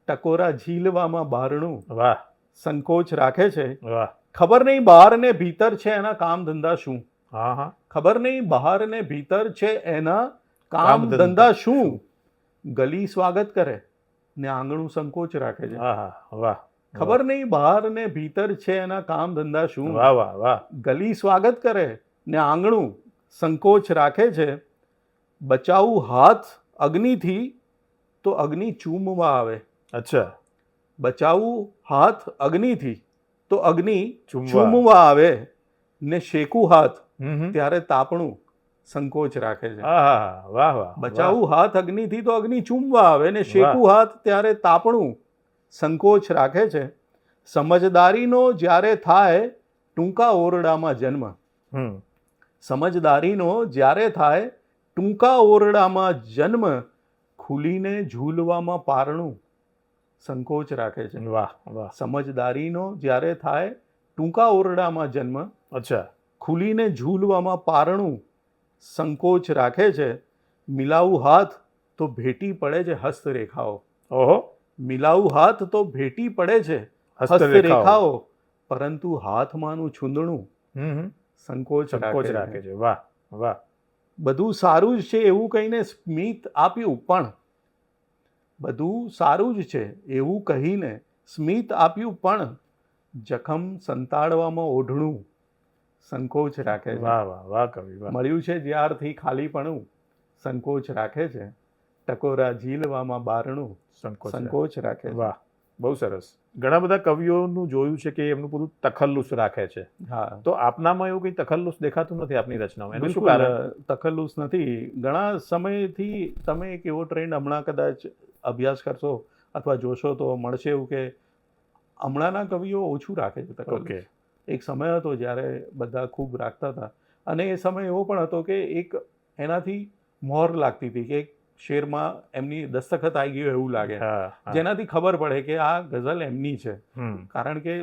ટકોરા ઝીલવામાં બારણું વાહ સંકોચ રાખે છે. વાહ. ખબર નહીં બહાર ને ભીતર છે એના કામ ધંધા શું, હા હા. ખબર નહીં બહાર ને ભીતર છે એના કામ કામ ધંધા ધંધા શું, ગલી સ્વાગત કરે ને આંગણું સંકોચ રાખે છે. હા હા. વાહ. ખબર નહીં બહાર ને ભીતર છે એના કામ ધંધા શું, વાહ વાહ વાહ. ગલી સ્વાગત કરે ને આંગણું સંકોચ રાખે છે. બચાવું હાથ અગ્નિથી તો અગ્નિ ચૂમવા આવે, અચ્છા. બચાવું હાથ અગ્નિથી તો અગ્નિ ચૂમવા. ચૂમવા આવે, ને શેકું હાથ હમ હમ. ત્યારે તાપણું સંકોચ રાખે છે. હા હા હા. વાહ વાહ. બચાવું હાથ અગ્નિથી તો અગ્નિ ચૂમવા આવે, ને શેકું હાથ ત્યારે તાપણું સંકોચ રાખે છે. સમજદારીનો જ્યારે થાય ટૂંકા ઓરડામાં જન્મ, હમ. સમજદારીનો જ્યારે થાય ટૂંકા ઓરડામાં જન્મ, ખુલીને ઝૂલવામાં પારણું સંકોચ રાખે છે. વાહ વાહ. સમજદારીનો જ્યારે થાય ટૂંકા ઓરડામાં જન્મ, અચ્છા. ખુલીને ઝૂલવામાં પારણું સંકોચ રાખે છે. મિલાવું હાથ તો ભેટી પડે છે હસ્તરેખાઓ, ઓહો. મિલાવું હાથ તો ભેટી પડે છે હસ્તરેખાઓ. હસ્તરેખાઓ, પરંતુ હાથમાંનું છૂંદણું હમ હમ. સંકોચ સંકોચ રાખે રાખે છે. છે. વાહ વાહ. બધું સારું જ છે એવું કહીને સ્મિત આપ્યું, પણ બધું સારું જ છે એવું કહીને સ્મિત આપ્યું, પણ જખમ સંતાડવામાં ઓઢણું સંકોચ રાખે છે. વાહ વાહ વાહ કવિ વાહ. મળ્યું છે જ્યારથી ખાલીપણું સંકોચ રાખે છે, ટકોરા ઝીલવામાં બારણું સંકોચ સંકોચ રાખે છે. વાહ, બહુ સરસ. ઘણા બધા કવિઓનું જોયું છે કે એમનું બધું તખલ્લુસ રાખે છે, હા, તો આપનામાં એવું કંઈ તખલ્લુસ દેખાતું નથી આપની રચનામાં, એનું શું બિલકુલ કારણ? તખલ્લુસ નથી. ઘણા સમયથી તમે એક એવો ટ્રેન્ડ હમણાં કદાચ અભ્યાસ કરશો અથવા જોશો તો મળશે એવું કે હમણાંના કવિઓ ઓછું રાખે છે તખલ્લુસ. ઓકે. એક સમય હતો જ્યારે બધા ખૂબ રાખતા હતા, અને એ સમય એવો પણ હતો કે એક એનાથી મોહર લાગતી હતી કે એક શેરમાં એમની દસ્તખત આવી ગયું એવું લાગે, હા હા. જેનાથી ખબર પડે કે આ ગઝલ એમની છે. હમ. કારણ કે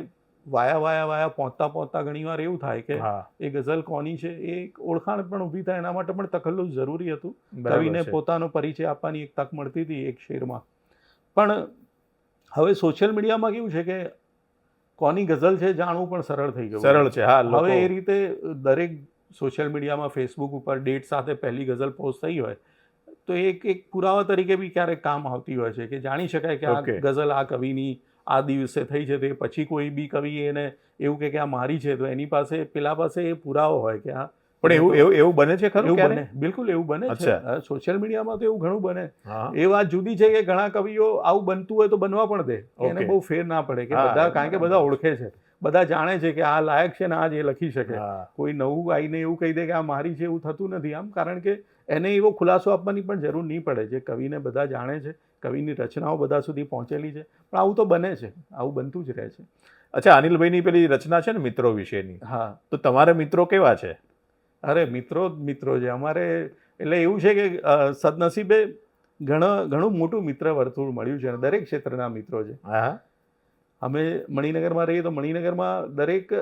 વાયા પહોંચતા ઘણીવાર એવું થાય કે હા એ ગઝલ કોની છે એ એક ઓળખાણ પણ ઊભી થાય, એના માટે પણ તખલ્લુસ જરૂરી હતું. બરાબર કવિને છે. પોતાનો પરિચય આપવાની એક તક મળતી હતી એક શેરમાં. પણ હવે સોશિયલ મીડિયામાં કેવું છે કે કોની ગઝલ છે જાણવું પણ સરળ થઈ ગયું. સરળ છે. હા, લોકો હવે એ રીતે દરેક સોશિયલ મીડિયામાં ફેસબુક ઉપર ડેટ સાથે પહેલી ગઝલ પોસ્ટ થઈ હોય તો એક પુરાવા તરીકે બી ક્યારેક કામ આવતી હોય છે કે જાણી શકાય કે આ Okay. ગઝલ આ કવિની આ દિવસે થઈ છે. તે પછી કોઈ બી કવિ એને એવું કે આ મારી છે તો એની પાસે પેલા પાસે એ પુરાવો હોય કે આ પણ એવું બને છે ખરું એવું ક્યારે? બને, બિલકુલ એવું બને છે. અચ્છા. સોશિયલ મીડિયામાં તો એવું ઘણું બને. હા એ વાત જુદી છે કે ઘણા કવિઓ આવું બનતું હોય તો બનવા પણ દે, કે એને Okay. બહુ ફેર ના પડે કે હા, બધા, કારણ કે બધા બરાબર. ઓળખે છે, બધા જાણે છે કે આ લાયક છે ને આ જ એ લખી શકે. હા કોઈ નવું આવીને એવું કહી દે કે આ મારી છે એવું થતું નથી આમ, કારણ કે એને એવો ખુલાસો આપવાની પણ જરૂર નહીં પડે. જે કવિને બધા જાણે છે, કવિની રચનાઓ બધા સુધી પહોંચેલી છે, પણ આવું તો બને છે, આવું બનતું જ રહે છે. અચ્છા, અનિલભાઈની પેલી રચના છે ને મિત્રો વિશેની, હા, તો તમારા મિત્રો કેવા છે? અરે મિત્રો જ મિત્રો છે અમારે. એટલે એવું છે કે સદનસીબે ઘણું મોટું મિત્ર વર્તુળ મળ્યું છે અને દરેક ક્ષેત્રના મિત્રો છે. હા અમે મણિનગરમાં રહીએ તો મણિનગરમાં દરેક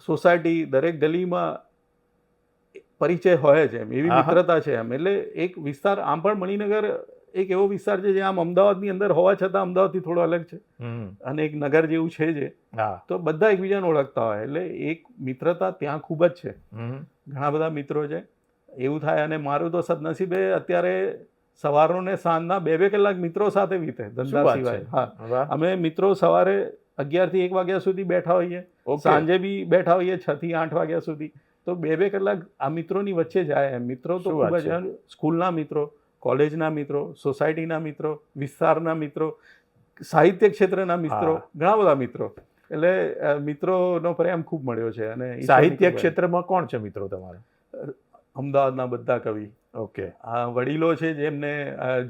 સોસાયટી, દરેક ગલીમાં પરિચય હોય છે એમ, એવી હા, હા. મિત્રતા છે એમ. એટલે એક વિસ્તાર, આમ પણ મણિનગર એક એવો વિસ્તાર છે જે આમ અમદાવાદની અંદર હોવા છતાં અમદાવાદથી થોડો અલગ છે હમ. અને એક નગર જેવું છે જે, હા તો બધા એકબીજાને ઓળખતા હોય એટલે એક મિત્રતા ત્યાં ખૂબ જ છે. હમ. ઘણા બધા મિત્રો છે એવું થાય. અને મારું તો સદનસીબે અત્યારે સવારનો ને સાંજના 2-2 કલાક મિત્રો સાથે વીતે શું ધંધા વાત સિવાય. છે? હા, વાહ. અમે મિત્રો સવારે 11 થી 1 વાગ્યા સુધી બેઠા હોઈએ, Okay. સાંજે બી બેઠા હોઈએ 6 થી 8 વાગ્યા સુધી. તો 2-2 કલાક આ મિત્રોની વચ્ચે જાય એમ. મિત્રો તો શું ખૂબ વાત જ, સ્કૂલના મિત્રો, કોલેજના મિત્રો, સોસાયટીના મિત્રો, વિસ્તારના મિત્રો, સાહિત્ય ક્ષેત્રના મિત્રો, હા. ઘણા બધા મિત્રો. એટલે મિત્રોનો પ્રેમ ખૂબ મળ્યો છે. અને ઈશ્વરની સાહિત્ય કૃપાથી ક્ષેત્રમાં કોણ છે મિત્રો તમારા? અમદાવાદના બધા કવિ, ઓકે. આ વડીલો છે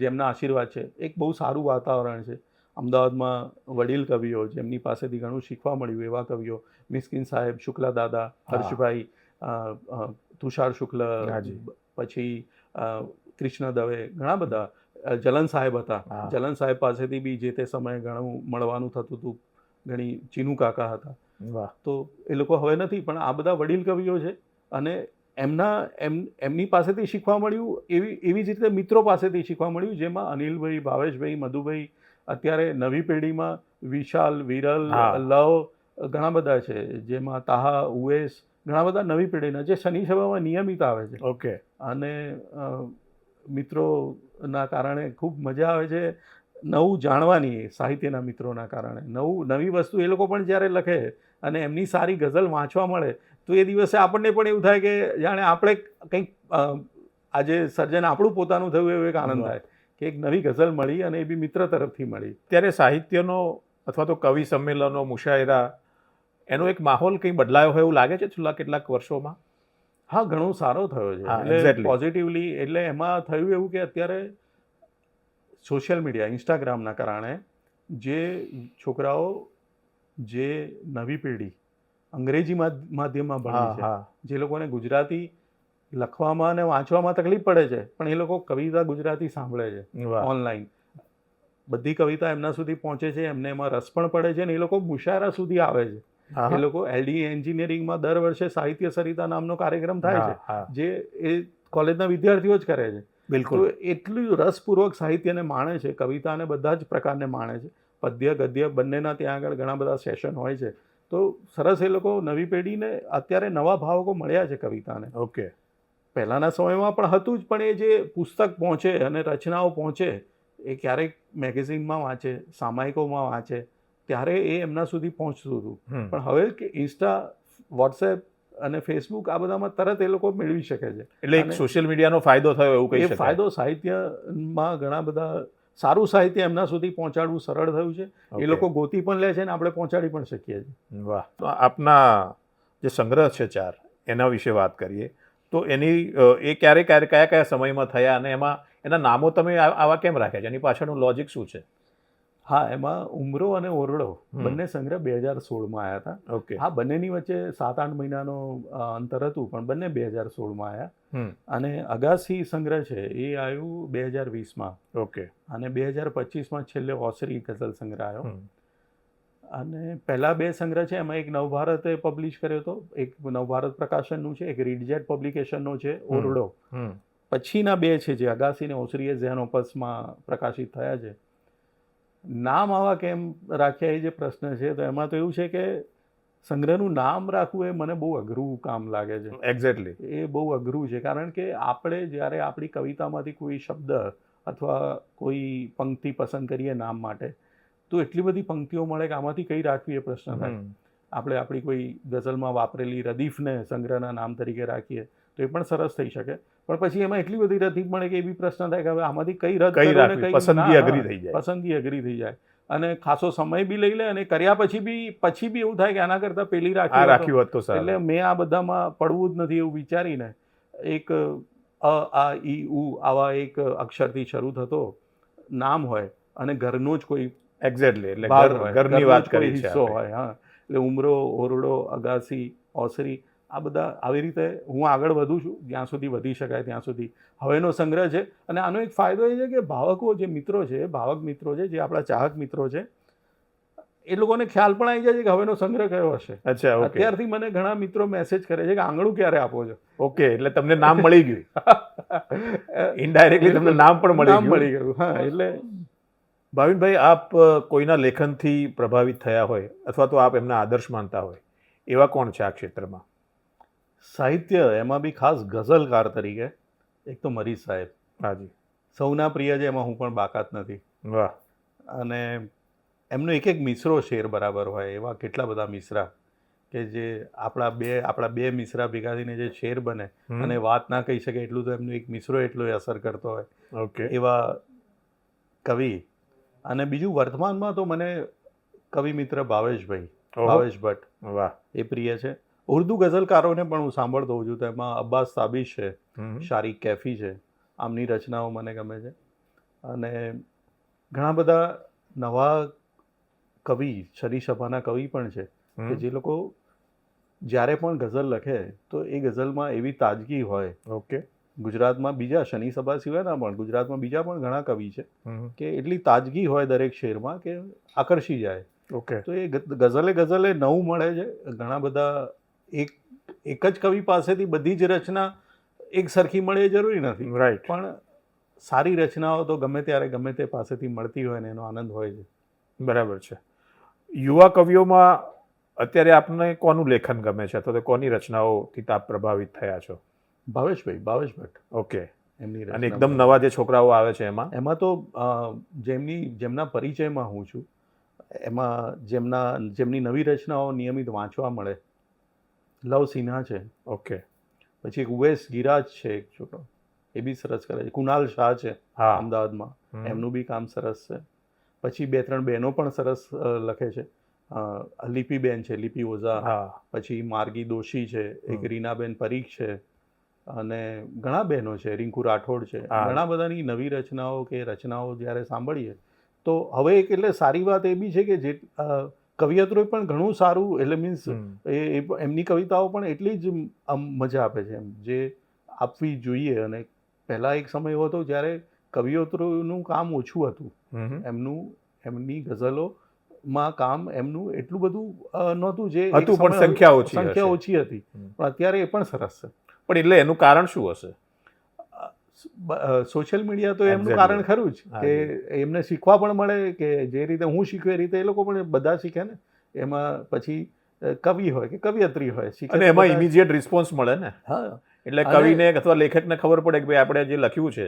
જેમના આશીર્વાદ છે. એક બહુ સારું વાતાવરણ છે અમદાવાદમાં. વડીલ કવિઓ જેમની પાસેથી ઘણું શીખવા મળ્યું એવા કવિઓ, મિસ્કિન સાહેબ, શુક્લા દાદા, હર્ષભાઈ, તુષાર શુક્લ, હાજી. પછી કૃષ્ણ દવે, ઘણા બધા. જલન સાહેબ હતા. હા. જલન સાહેબ પાસેથી બી જે તે સમયે ઘણું મળવાનું થતું હતું. ઘણી ચીનુ કાકા હતા. વાહ. તો એ લોકો હવે નથી, પણ આ બધા વડીલ કવિઓ છે અને એમની પાસેથી શીખવા મળ્યું. એવી જ રીતે મિત્રો પાસેથી શીખવા મળ્યું, જેમાં અનિલભાઈ, ભાવેશભાઈ, મધુભાઈ, અત્યારે નવી પેઢીમાં વિશાલ, વિરલ, હા. લવ, ઘણા બધા છે. જેમાં તાહા, ઉવેશ, ઘણા બધા નવી પેઢીના જે શનિ સભામાં નિયમિત આવે છે. ઓકે. અને મિત્રોના કારણે ખૂબ મજા આવે છે નવું જાણવાની. સાહિત્યના મિત્રોના કારણે નવી વસ્તુ એ લોકો પણ જ્યારે લખે અને એમની સારી ગઝલ વાંચવા મળે તો એ દિવસે આપણને પણ એવું થાય કે જાણે આપણે કંઈક આજે સર્જન આપણું પોતાનું થયું એવું એક આનંદ થાય કે એક નવી ગઝલ મળી અને એ બી મિત્ર તરફથી મળી. ત્યારે સાહિત્યનો અથવા તો કવિ સંમેલનો, મુશાયરા, એનો એક માહોલ કંઈ બદલાયો હોય એવું લાગે છે છેલ્લા કેટલાક વર્ષોમાં? હા, ઘણો સારો થયો છે. હા, એટલે exactly. પોઝિટિવલી. એટલે એમાં થયું એવું કે અત્યારે સોશિયલ મીડિયા, ઇન્સ્ટાગ્રામના કારણે જે છોકરાઓ, જે નવી પેઢી અંગ્રેજી માધ્યમમાં ભણી હા છે, હા. જે લોકોને ગુજરાતી લખવામાં અને વાંચવામાં તકલીફ પડે છે, પણ એ લોકો કવિતા ગુજરાતી સાંભળે છે વાહ. ઓનલાઈન. બધી કવિતા એમના સુધી પહોંચે છે, એમને એમાં રસ પણ પડે છે અને એ લોકો મુશાયરા સુધી આવે છે. હા, એ લોકો એલડી એન્જિનિયરિંગમાં દર વર્ષે સાહિત્ય સરિતા નામનો કાર્યક્રમ થાય હા, છે, હા. જે એ કોલેજના વિદ્યાર્થીઓ જ કરે છે. બિલકુલ. તો એટલું રસપૂર્વક સાહિત્યને માણે છે, કવિતાને બધા જ પ્રકારને માણે છે. પદ્ય ગદ્ય બંનેના ત્યાં આગળ ઘણા બધા સેશન હોય છે. તો સરસ. એ લોકો નવી પેઢીને અત્યારે નવા ભાવકો મળ્યા છે કવિતાને. ઓકે. પહેલાંના સમયમાં પણ હતું જ, પણ એ જે પુસ્તક પહોંચે અને રચનાઓ પહોંચે એ ક્યારેક મેગેઝિનમાં વાંચે, સામાયિકોમાં વાંચે, ત્યારે એ એમના સુધી પહોંચતું હતું. હમ. પણ હવે કે ઇન્સ્ટા, વોટ્સએપ અને ફેસબુક આ બધામાં તરત એ લોકો મેળવી શકે છે. એટલે એક અને સોશિયલ મીડિયાનો ફાયદો થયો એવું કહી એ શકાય. ફાયદો સાહિત્યમાં ઘણા બધા સારું સાહિત્ય એમના સુધી પહોંચાડવું સરળ થયું છે. Okay. એ લોકો ગોતી પણ લે છે અને આપણે પહોંચાડી પણ શકીએ છીએ. વાહ. તો આપના જે સંગ્રહ છે 4, એના વિશે વાત કરીએ તો એની એ કયા કયા સમયમાં થયા અને એના નામો તમે આવા કેમ રાખ્યા છે? એની પાછળનું લોજિક શું છે? હા, એમાં ઉમરો અને ઓરડો બંને સંગ્રહ 2016માં આવ્યા હતા. ઓકે. હા, બંનેની વચ્ચે 7-8 મહિનાનો અંતર હતું, પણ બંને 2016માં આવ્યા. અને અગાસી સંગ્રહ છે એ આવ્યું 2020માં. ઓકે. અને 2025માં છેલ્લે ઓસરી ગઝલ સંગ્રહ આવ્યો. અને પહેલા 2 સંગ્રહ છે એમાં એક નવભારતે પબ્લિશ કર્યો હતો, એક નવભારત પ્રકાશનનું છે, એક રીડજેટ પબ્લિકેશનનો છે ઓરડો. પછીના 2 છે જે અગાસી ને ઓસરીએ ઝેનોપસમાં પ્રકાશિત થયા છે. નામ આવા કેમ રાખ્યા એ જે પ્રશ્ન છે, તો એમાં તો એવું છે કે સંગ્રહનું નામ રાખવું એ મને બહુ અઘરું કામ લાગે છે. એક્ઝેક્ટલી. એ બહુ અઘરું છે, કારણ કે આપણે જ્યારે આપણી કવિતામાંથી કોઈ શબ્દ અથવા કોઈ પંક્તિ પસંદ કરીએ નામ માટે, તો એટલી બધી પંક્તિઓ મળે કે આમાંથી કઈ રાખવી એ પ્રશ્ન થાય. આપણે આપણી કોઈ ગઝલમાં વાપરેલી રદીફને સંગ્રહના નામ તરીકે રાખીએ તો એ પણ સરસ થઈ શકે, પણ પછી એમાં એટલી બધી રદીફ મળે કે એ બી પ્રશ્ન થાય કે હવે આમાંથી કઈ રદ કઈ કરો ને રાખવી, કઈ પસંદગી ના. અઘરી થઈ જાય. પસંદગી અઘરી થઈ જાય અને ખાસો સમય બી લઈ લે, અને કર્યા પછી બી એવું થાય કે આના કરતાં પેલી આ રાખી રાખ્યું હોત તો એટલે સારું. મેં આ બધામાં પડવું જ નથી એવું વિચારીને એક અ આ ઈ ઉ આવા એક અક્ષરથી શરૂ થતો નામ હોય અને ઘરનો જ કોઈ એક્ઝેક્ટલી. એટલે ભાગ હોય, ઘરની ઘરનો વાત જ કોઈ કરી છે હિસ્સો આપણે. હોય. હા, એટલે ઉમરો, ઓરડો, અગાસી, ઓસરી, આ બધા આવી રીતે હું આગળ વધું છું જ્યાં સુધી વધી શકાય ત્યાં સુધી. હવેનો સંગ્રહ છે, અને આનો એક ફાયદો એ છે કે ભાવકો જે મિત્રો છે, ભાવક મિત્રો છે, જે આપણા ચાહક મિત્રો છે, એ લોકોને ખ્યાલ પણ આવી જાય છે કે હવેનો સંગ્રહ કયો હશે. અચ્છા, ઓકે. અત્યારથી મને ઘણા મિત્રો મેસેજ કરે છે કે આંગણું ક્યારે આપો છો. ઓકે, એટલે તમને નામ મળી ગયું. ઇનડાયરેક્ટલી તમને નામ પણ નામ મળી મળી ગયું. ગયું. હા, એટલે ભાવિનભાઈ, આપ કોઈના લેખનથી પ્રભાવિત થયા હોય અથવા તો આપ એમના આદર્શ માનતા હોય એવા કોણ છે આ ક્ષેત્રમાં? સાહિત્ય, એમાં બી ખાસ ગઝલકાર તરીકે એક તો મરીઝ સાહેબ હાજી. સૌના પ્રિય છે, એમાં હું પણ બાકાત નથી. વાહ. અને એમનો એક એક મિસરો શેર બરાબર હોય, એવા કેટલા બધા મિસરા કે જે આપણા બે મિસરા ભેગા થઈને જે શેર બને અને વાત ના કહી શકે એટલું તો એમનો એક મિસરો એટલો અસર કરતો હોય. ઓકે. એવા કવિ. અને બીજું વર્તમાનમાં તો મને કવિ મિત્ર ભાવેશભાઈ, ઓહો. ભાવેશ ભટ્ટ, વાહ. એ પ્રિય છે. ઉર્દુ ગઝલકારોને પણ હું સાંભળતો હોઉં છું, તો એમાં અબ્બાસ તાબીશ છે, શારિક કૈફી છે, આમની રચનાઓ મને ગમે છે. અને ઘણા બધા નવા કવિ, શરી સભાના કવિ પણ છે કે જે લોકો જ્યારે પણ ગઝલ લખે તો એ ગઝલમાં એવી તાજગી હોય. ઓકે. ગુજરાતમાં બીજા શનિ સભા સિવાયના પણ ગુજરાતમાં બીજા પણ ઘણા કવિ છે કે એટલી તાજગી હોય દરેક શેરમાં કે આકર્ષી જાય. ઓકે. તો એ ગઝલે નવું મળે છે. ઘણા બધા એક જ કવિ પાસેથી બધી જ રચના એક સરખી મળે એ જરૂરી નથી, રાઈટ. પણ સારી રચનાઓ તો ગમે ત્યારે ગમે તે પાસેથી મળતી હોય ને એનો આનંદ હોય છે. બરાબર છે. યુવા કવિઓમાં અત્યારે આપને કોનું લેખન ગમે છે અથવા તો કોની રચનાઓથી આપ પ્રભાવિત થયા છો? ભાવેશ ભટ્ટ. ઓકે. એમની અને રચના એકદમ નવા જે છોકરાઓ આવે છે એમાં તો જેમના પરિચયમાં હું છું, એમાં જેમની નવી રચનાઓ નિયમિત વાંચવા મળે, લવ સિન્હા છે. ઓકે. પછી એક ઉવેશ ગિરાજ છે, એક છોકરો, એ બી સરસ કરે છે. કુનાલ શાહ છે હા. અમદાવાદમાં, એમનું બી કામ સરસ છે. પછી 2-3 બહેનો પણ સરસ લખે છે. લિપિબેન છે, લિપિ ઓઝા. હા. પછી માર્ગી દોશી છે, એક રીનાબેન પરીખ છે, અને ઘણા બહેનો છે, રિંકુ રાઠોડ છે. હા. ઘણા બધાની નવી રચનાઓ જ્યારે સાંભળીએ તો હવે એક એટલે સારી વાત એ બી છે કે જે કવિયત્રોએ પણ ઘણું સારું, એટલે મીન્સ એમની કવિતાઓ પણ એટલી જ મજા આપે છે એમ જે આપવી જોઈએ. અને પહેલાં એક સમય એવો હતો જ્યારે કવિયત્રોનું કામ ઓછું હતું, એમની ગઝલોમાં કામ એમનું એટલું બધું નહોતું, જે હતું પણ સંખ્યા ઓછી હતી. પણ અત્યારે એ પણ સરસ છે. પણ એટલે એનું કારણ શું હશે? સોશિયલ મીડિયા તો એમનું કારણ ખરું જ, કે એમને શીખવા પણ મળે, કે જે રીતે હું શીખ્યું એ રીતે એ લોકો પણ બધા શીખે ને. એમાં પછી કવિ હોય કે કવિયત્રી હોય, અને એમાં ઇમિડિયેટ રિસ્પોન્સ મળે ને. હા, એટલે કવિને અથવા લેખકને ખબર પડે કે ભાઈ આપણે જે લખ્યું છે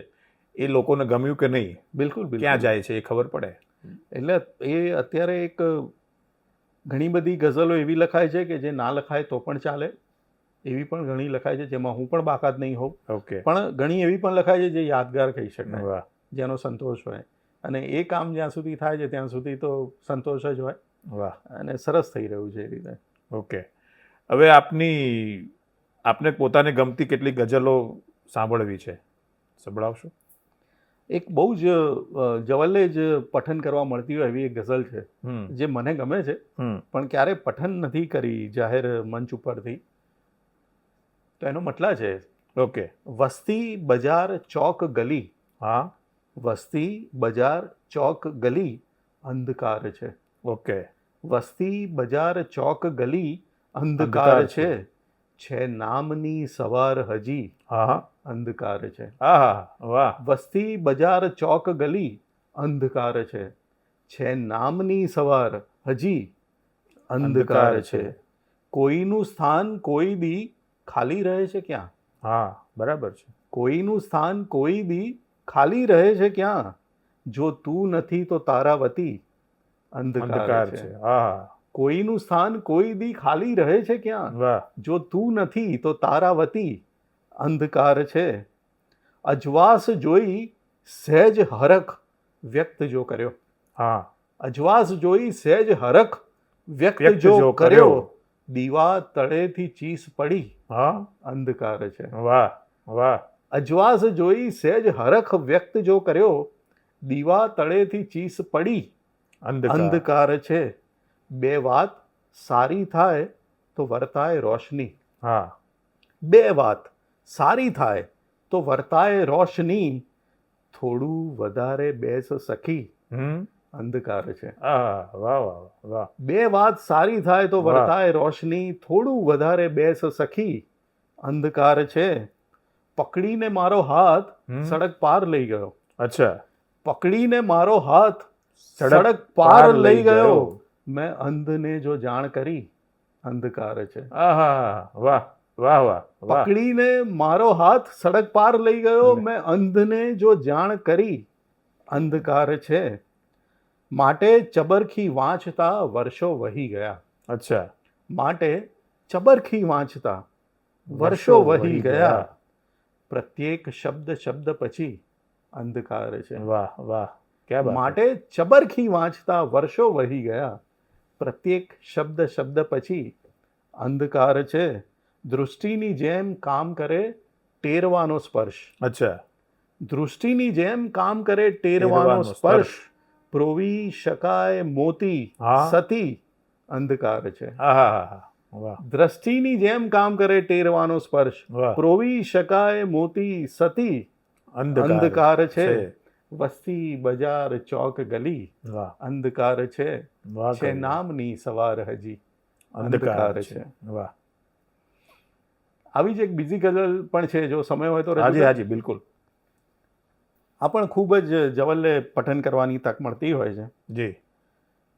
એ લોકોને ગમ્યું કે નહીં, બિલકુલ ક્યાં જાય છે એ ખબર પડે. એટલે એ અત્યારે એક ઘણી બધી ગઝલો એવી લખાય છે કે જે ના લખાય તો પણ ચાલે, એવી પણ ઘણી લખાય છે જેમાં હું પણ બાકાત નહીં હોઉં. ઓકે. પણ ઘણી એવી પણ લખાય છે જે યાદગાર કહી શકાય, વાહ. જેનો સંતોષ હોય. અને એ કામ જ્યાં સુધી થાય છે ત્યાં સુધી તો સંતોષ જ હોય. વાહ. અને સરસ થઈ રહ્યું છે એ રીતે. ઓકે. હવે આપને પોતાને ગમતી કેટલીક ગઝલો સાંભળવી છે, સંભળાવશો? એક બહુ જ જવલ્લે જ પઠન કરવા મળતી હોય એવી એક ગઝલ છે જે મને ગમે છે, પણ ક્યારે પઠન નથી કરી જાહેર મંચ ઉપરથી. તો એનો મતલબ છે, ઓકે, વસ્તી બજાર ચોક ગલી. હા, વસ્તી બજાર ચોક ગલી અંધકાર છે. ઓકે. વસ્તી બજાર ચોક ગલી અંધકાર અંધકાર છે, છે નામની સવાર હજી હા હા અંધકાર છે. હા હા વાહ વસ્તી બજાર ચોક ગલી અંધકાર છે નામની સવાર હજી અંધકાર અંધકાર છે. છે. કોઈનું સ્થાન કોઈ દી ખાલી રહે છે ક્યાં? હા બરાબર છે. કોઈનું સ્થાન કોઈ દી ખાલી રહે છે ક્યાં? જો તું નથી તો તારા વતી અંધકાર અંધકાર છે. છે. હા કોઈનું સ્થાન કોઈ દી ખાલી રહે છે ક્યાં? વાહ જો તું નથી તો તારા વતી અંધકાર છે. અજવાસ જોઈ સહેજ હરખ વ્યક્ત જો કર્યો. હા અજવાસ જોઈ સહેજ હરખ વ્યક્ત વ્યક્ત જો જો કર્યો, કર્યો. દીવા તળેથી ચીસ પડી હા અંધકાર છે. વાહ વાહ અજવાસ જોઈ સહેજ હરખ વ્યક્ત જો કર્યો, દીવા તળેથી ચીસ પડી અંધકાર અંધકાર છે. બે વાત સારી થાય તો વર્તાય રોશની. હા બે વાત સારી થાય તો વર્તાય રોશની. થોડું વધારે બેસ સખી અંધકાર છે. હા વાહ વાહ વાહ બે વાત સારી થાય તો વાહ. વર્તાય રોશની. થોડું વધારે બેસ સખી અંધકાર છે. પકડીને મારો હાથ હમ. સડક પાર લઈ ગયો. અચ્છા પકડીને મારો હાથ સડક સડક પાર લઈ ગયો. મેં અંધને જો જાણ કરી અંધકાર છે. આહા વાહ વાહ વાહ વાહ પકડીને મારો હાથ સડક પાર લઈ ગયો. લે. મેં અંધને જો જાણ કરી અંધકાર છે. માટે ચબરખી વાંચતા વર્ષો વહી ગયા. અચ્છા માટે ચબરખી વાંચતા વર્ષો વહી ગયા. પ્રત્યેક શબ્દ શબ્દ પછી અંધકાર છે. વાહ વાહ ક્યાં બાત માટે ચબરખી વાંચતા વર્ષો વહી ગયા. પ્રત્યેક શબ્દ શબ્દ પછી અંધકાર છે. દૃષ્ટિની જેમ કામ કરે ટેરવાનો સ્પર્શ. અચ્છા દૃષ્ટિની જેમ કામ કરે ટેરવાનો ટેરવાનો સ્પર્શ. પ્રોવી શકાય મોતી હા. સતી અંધકાર છે. આહા વાહ દ્રષ્ટિની જેમ કામ કરે ટેરવાનો સ્પર્શ. વાહ પ્રોવી શકાય મોતી સતી અંધકાર છે. વસ્તી બજાર ચોક ગલી વાહ અંધકાર છે. વાહ છે કવિ. નામની સવાર હજી અંધકાર છે વાહ આવી જ એક બીજી ગઝલ પણ છે, જો સમય હોય તો રજૂ હાજી કરું? હાજી બિલકુલ આ પણ ખૂબ જ જવલ્લે પઠન કરવાની તક મળતી હોય છે. જી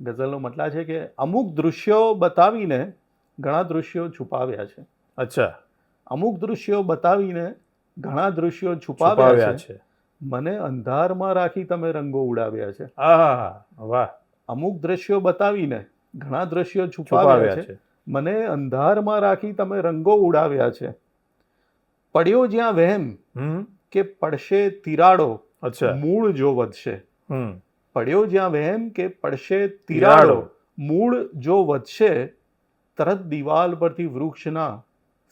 ગઝલનો મતલબ છે કે અમુક દૃશ્યો બતાવીને ઘણા દૃશ્યો છુપાવ્યા છે. અચ્છા અમુક દૃશ્યો બતાવીને ઘણા દૃશ્યો છુપાવ્યા છુપાવ્યા છે. છે મને અંધારમાં રાખી તમે રંગો ઉડાવ્યા છે. આહા વાહ અમુક દ્રશ્યો બતાવીને ઘણા દ્રશ્યો છુપાવ્યા છુપાવ્યા છે. છે મને અંધારમાં રાખી તમે રંગો ઉડાવ્યા છે. પડ્યો જ્યાં વહેમ કે પડશે તિરાડો અચ્છા મૂળ જો વધશે. હમ પડ્યો જ્યાં વહેમ કે પડશે તિરાડો. તિરાડો મૂળ જો વધશે. તરત દિવાલ પરથી વૃક્ષના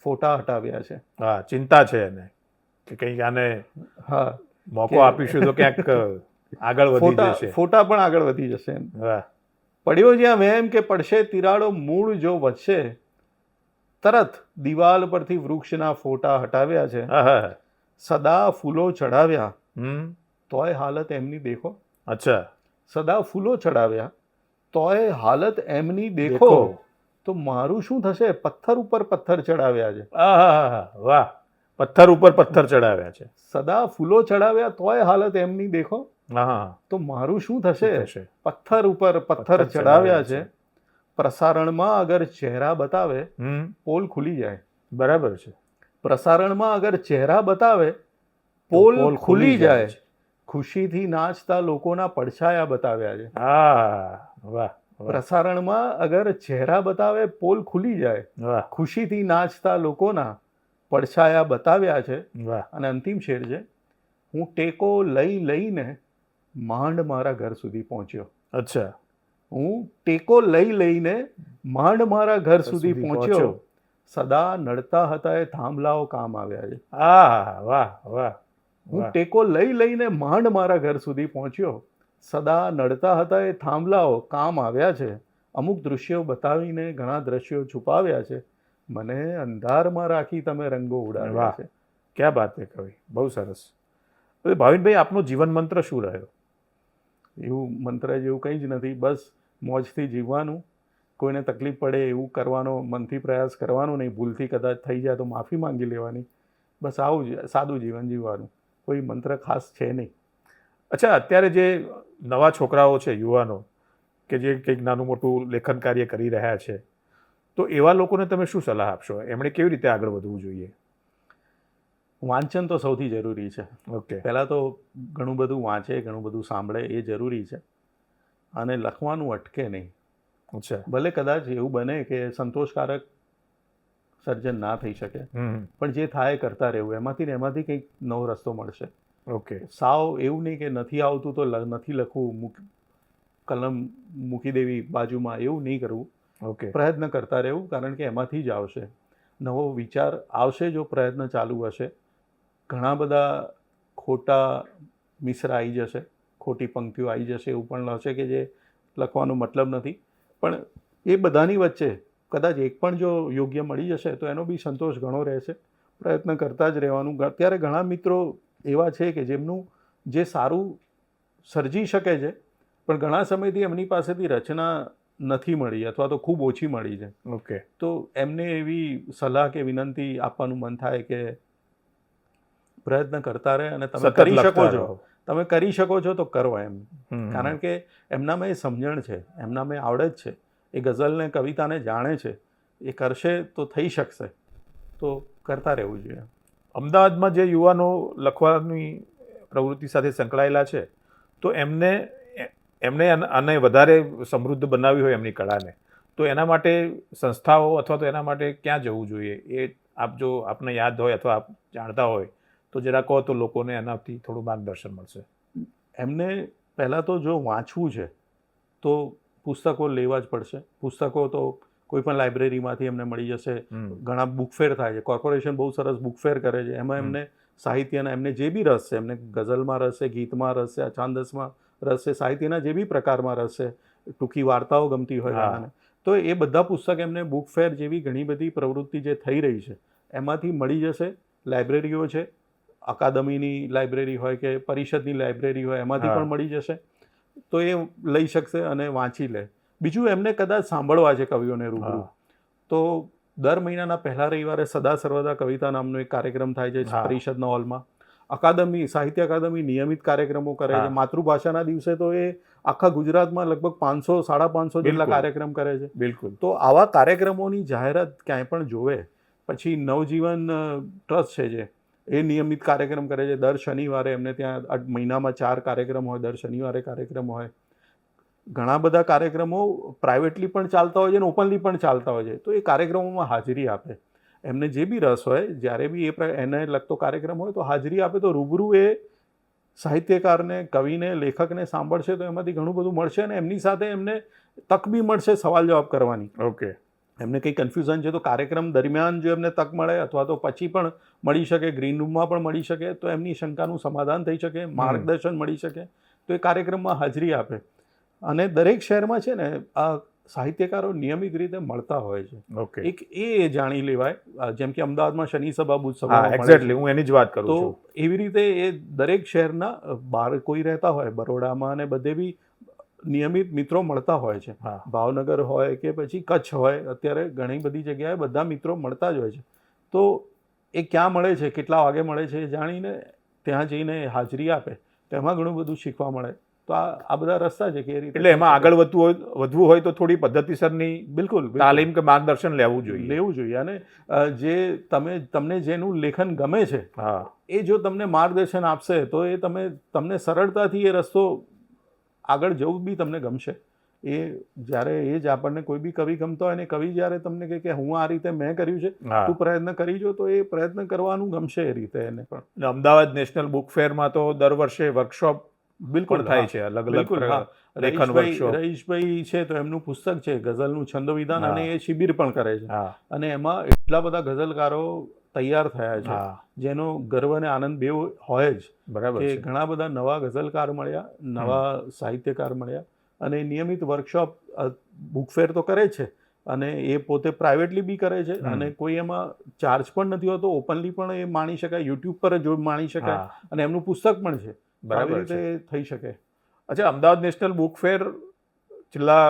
ફોટા હટાવ્યા છે. હા ચિંતા છે એને કે કંઈક આને હા મોકો આપીશું તો ક્યાંક આગળ વધી ફોટા જશે ફોટા પણ આગળ વધી જશે એમ. વાહ પડ્યો જ્યાં વહેમ કે પડશે તિરાડો મૂળ જો વધશે. તરત દિવાલ પરથી વૃક્ષના ફોટા હટાવ્યા છે. આહા સદા ફૂલો ચડાવ્યા હમ તોય હાલત એમની દેખો. અચ્છા સદા ફૂલો ચડાવ્યા તોય હાલત એમની દેખો. તો મારું શું થશે? પથ્થર ઉપર પથ્થર ચડાવ્યા છે. આહા વાહ પથ્થર ઉપર પથ્થર ચડાવ્યા છે. સદા ફૂલો ચડાવ્યા તોય હાલત એમની દેખો. હા તો મારું શું થશે? થશે. પથ્થર ઉપર પથ્થર ચડાવ્યા છે. પ્રસારણમાં અગર ચહેરા બતાવે પોલ ખુલી જાય. બરાબર છે. પ્રસારણમાં અગર ચહેરા બતાવે પોલ ખુલી જાય. ખુશીથી નાચતા લોકોના પડછાયા બતાવ્યા છે. વાહ પ્રસારણમાં અગર ચહેરા બતાવે પોલ ખુલી જાય. વાહ ખુશીથી નાચતા લોકોના પડછાયા બતાવ્યા છે. વાહ અને અંતિમ શેર છે, હું ટેકો લઈ લઈને માંડ મારા ઘર સુધી પહોંચ્યો. અચ્છા હું ટેકો લઈ લઈને માંડ મારા ઘર સુધી સુધી પહોંચ્યો. સદા નડતા હતા એ થાંભલાઓ કામ આવ્યા છે. વાહ વાહ હું ટેકો લઈ લઈને માંડ મારા ઘર સુધી પહોંચ્યો. સદા નડતા હતા એ થાંભલાઓ કામ આવ્યા છે. અમુક દૃશ્યો બતાવીને ઘણા દ્રશ્યો છુપાવ્યા છે. મને અંધારમાં રાખી તમે રંગો ઉડાવ્યા છે. ક્યાં બાત છે કવિ, બહુ સરસ. હવે ભાવિનભાઈ આપનો જીવન મંત્ર શું રહ્યો? એવું મંત્ર જેવું કંઈ જ નથી. બસ મોજથી જીવવાનું, કોઈને તકલીફ પડે એવું કરવાનો મનથી પ્રયાસ કરવાનો નહીં. ભૂલથી કદાચ થઈ જાય તો માફી માંગી લેવાની. બસ આવું જ સાદું જીવન જીવવાનું. કોઈ મંત્ર ખાસ છે નહીં. અચ્છા, અત્યારે જે નવા છોકરાઓ છે, યુવાનો કે જે કંઈક નાનું મોટું લેખન કાર્ય કરી રહ્યા છે, તો એવા લોકોને તમે શું સલાહ આપશો? એમણે કેવી રીતે આગળ વધવું જોઈએ? વાંચન તો સૌથી જરૂરી છે. ઓકે. પહેલાં તો ઘણું બધું વાંચે, ઘણું બધું સાંભળે એ જરૂરી છે. અને લખવાનું અટકે નહીં. અચ્છા. ભલે કદાચ એવું બને કે સંતોષકારક સર્જન ના થઈ શકે, પણ જે થાય કરતા રહેવું. એમાંથી ને એમાંથી કંઈક નવો રસ્તો મળશે. ઓકે. સાવ એવું નહીં કે નથી આવતું તો નથી લખવું, કલમ મૂકી દેવી બાજુમાં, એવું નહીં કરવું. ઓકે. પ્રયત્ન કરતા રહેવું, કારણ કે એમાંથી જ આવશે નવો વિચાર આવશે. જો પ્રયત્ન ચાલુ હશે, ઘણા બધા ખોટા મિશ્ર આવી જશે, ખોટી પંક્તિઓ આવી જશે, એવું પણ હશે કે જે લખવાનો મતલબ નથી. પણ એ બધાની વચ્ચે કદાચ એક પણ જો યોગ્ય મળી જશે તો એનો બી સંતોષ ઘણો રહેશે. પ્રયત્ન કરતા જ રહેવાનું. અત્યારે ઘણા મિત્રો એવા છે કે જેમનું જે સારું સર્જી શકે છે, પણ ઘણા સમયથી એમની પાસેથી રચના નથી મળી અથવા તો ખૂબ ઓછી મળી છે. ઓકે. તો એમને એવી સલાહ કે વિનંતી આપવાનું મન થાય કે પ્રયત્ન કરતા રહે અને તમે સતત કરી શકો લખતા છો. રહો. તમે કરી શકો છો તો કરો એમ. કારણ કારણ કે એમનામાં એ સમજણ છે, એમનામાં એ આવડત છે, એ ગઝલને કવિતાને જાણે છે. એ કરશે તો થઈ શકશે. તો કરતા રહેવું જોઈએ. અમદાવાદમાં જે યુવાનો લખવાની પ્રવૃત્તિ સાથે સંકળાયેલા છે, તો એમને આને વધારે સમૃદ્ધ બનાવી હોય એમની કળાને, તો એના માટે સંસ્થાઓ અથવા તો એના માટે ક્યાં જવું જોઈએ? એ આપ જો આપને યાદ હોય અથવા આપ જાણતા હોય તો જરા કહો તો લોકોને એનાથી થોડું માર્ગદર્શન મળશે. એમને પહેલાં તો જો વાંચવું છે તો પુસ્તકો લેવા જ પડશે. પુસ્તકો તો કોઈ પણ લાઇબ્રેરીમાંથી એમને મળી જશે. ઘણા બુક ફેર થાય છે. કોર્પોરેશન બહુ સરસ બુક ફેર કરે છે. એમાં એમને સાહિત્યના એમને જે બી રસ છે, એમને ગઝલમાં રસ છે, ગીતમાં રસ છે, છાંદસમાં રસ છે, સાહિત્યના જે બી પ્રકારમાં રસ છે, ટૂંકી વાર્તાઓ ગમતી હોય ઘણાને, તો એ બધા પુસ્તક એમને બુક ફેર જેવી ઘણી બધી પ્રવૃત્તિ જે થઈ રહી છે એમાંથી મળી જશે. લાઇબ્રેરીઓ છે, અકાદમીની લાઇબ્રેરી હોય કે પરિષદની લાઇબ્રેરી હોય, એમાંથી પણ મળી જશે. તો એ લઈ શકશે અને વાંચી લે. બીજું એમને કદાચ સાંભળવા છે કવિઓને રૂબરૂ, તો દર મહિનાના પહેલા રવિવારે સદા સર્વદા કવિતા નામનો એક કાર્યક્રમ થાય છે પરિષદના હોલમાં. અકાદમી, સાહિત્ય અકાદમી નિયમિત કાર્યક્રમો કરે છે. માતૃભાષાના દિવસે તો એ આખા ગુજરાતમાં લગભગ 500-550 જેટલા કાર્યક્રમ કરે છે. બિલકુલ. તો આવા કાર્યક્રમોની જાહેરાત ક્યાંય પણ જોવે. પછી નવજીવન ટ્રસ્ટ છે જે એ નિયમિત કાર્યક્રમ કરે છે. દર શનિવારે એમને ત્યાં મહિનામાં 4 કાર્યક્રમ હોય, દર શનિવારે કાર્યક્રમ હોય. ઘણા બધા કાર્યક્રમો પ્રાઇવેટલી પણ ચાલતા હોય છે અને ઓપનલી પણ ચાલતા હોય છે. તો એ કાર્યક્રમોમાં હાજરી આપે. એમને જે બી રસ હોય, જ્યારે બી એને લગતો કાર્યક્રમ હોય તો હાજરી આપે. તો રૂબરૂ એ સાહિત્યકારને, કવિને, લેખકને સાંભળશે તો એમાંથી ઘણું બધું મળશે અને એમની સાથે એમને તક બી મળશે સવાલ જવાબ કરવાની. ઓકે. એમને કંઈ કન્ફ્યુઝન છે તો કાર્યક્રમ દરમિયાન જો એમને તક મળે અથવા તો પછી પણ મળી શકે, ગ્રીન રૂમમાં પણ મળી શકે, તો એમની શંકાનું સમાધાન થઈ શકે, માર્ગદર્શન મળી શકે. તો એ કાર્યક્રમમાં હાજરી આપે. અને દરેક શહેરમાં છે ને આ સાહિત્યકારો નિયમિત રીતે મળતા હોય છે. ઓકે. એક એ જાણી લેવાય. જેમ કે અમદાવાદમાં શનિ સભા, બુધ સભા, એક્ઝેક્ટલી હું એની જ વાત કરું તો છું. એવી રીતે એ દરેક શહેરના બહાર કોઈ રહેતા હોય, બરોડામાં અને બધે બી નિયમિત મિત્રો મળતા હોય છે. ભાવનગર હોય કે પછી કચ્છ હોય, અત્યારે ઘણી બધી જગ્યાએ બધા મિત્રો મળતા જ હોય છે. તો એ ક્યાં મળે છે, કેટલા વાગે મળે છે એ જાણીને ત્યાં જઈને હાજરી આપે તો એમાં ઘણું બધું શીખવા મળે. તો આ બધા રસ્તા છે કે એ રીતે. એટલે એમાં આગળ વધવું હોય તો થોડી પદ્ધતિસરની બિલકુલ તાલીમ કે માર્ગદર્શન લેવું જોઈએ. અને જે તમને જેનું લેખન ગમે છે એ જો તમને માર્ગદર્શન આપશે તો એ તમને સરળતાથી એ રસ્તો આગળ જવું બી તમને ગમશે. એ જ્યારે એ જ આપણને કોઈ બી કવિ ગમતો હોય ને કવિ જ્યારે તમને કહે કે હું આ રીતે મેં કર્યું છે, તું પ્રયત્ન કરી જો, તો એ પ્રયત્ન કરવાનું ગમશે એ રીતે એને પણ. અમદાવાદ નેશનલ બુક ફેરમાં તો દર વર્ષે વર્કશોપ બિલકુલ થાય છે, અલગ અલગ લેખન વર્કશોપ. રહીશભાઈ છે તો એમનું પુસ્તક છે ગઝલનું છંદોવિધાન, અને એ શિબિર પણ કરે છે. અને એમાં એટલા બધા ગઝલકારો તૈયાર થયા છે જેનો ગર્વ અને આનંદ બેવ હોય જ. બરાબર કે છે. ઘણા બધા નવા ગઝલકાર મળ્યા, નવા સાહિત્યકાર મળ્યા. અને નિયમિત વર્કશોપ બુક ફેર તો કરે છે અને એ પોતે પ્રાઇવેટલી બી કરે છે. અને કોઈ એમાં ચાર્જ પણ નથી હોતો. ઓપનલી પણ એ માણી શકાય, યુટ્યુબ પર જ માણી શકાય. અને એમનું પુસ્તક પણ છે. બરાબર રીતે થઈ શકે. અચ્છા, અમદાવાદ નેશનલ બુક ફેર છેલ્લા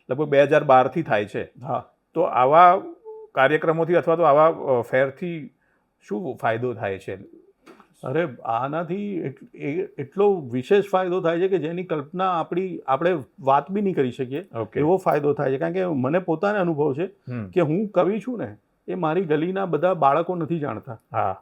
લગભગ 2012થી થાય છે. હા, તો આવા કાર્યક્રમોથી અથવા તો આવા ફેરથી શું ફાયદો થાય છે? અરે આનાથી એટલો વિશેષ ફાયદો થાય છે કે જેની કલ્પના આપણે વાત બી નહીં કરી શકીએ ઓકે. એવો ફાયદો થાય છે. કારણ કે મને પોતાને અનુભવ છે કે હું કવિ છું ને, એ મારી ગલીના બધા બાળકો નથી જાણતા. હા,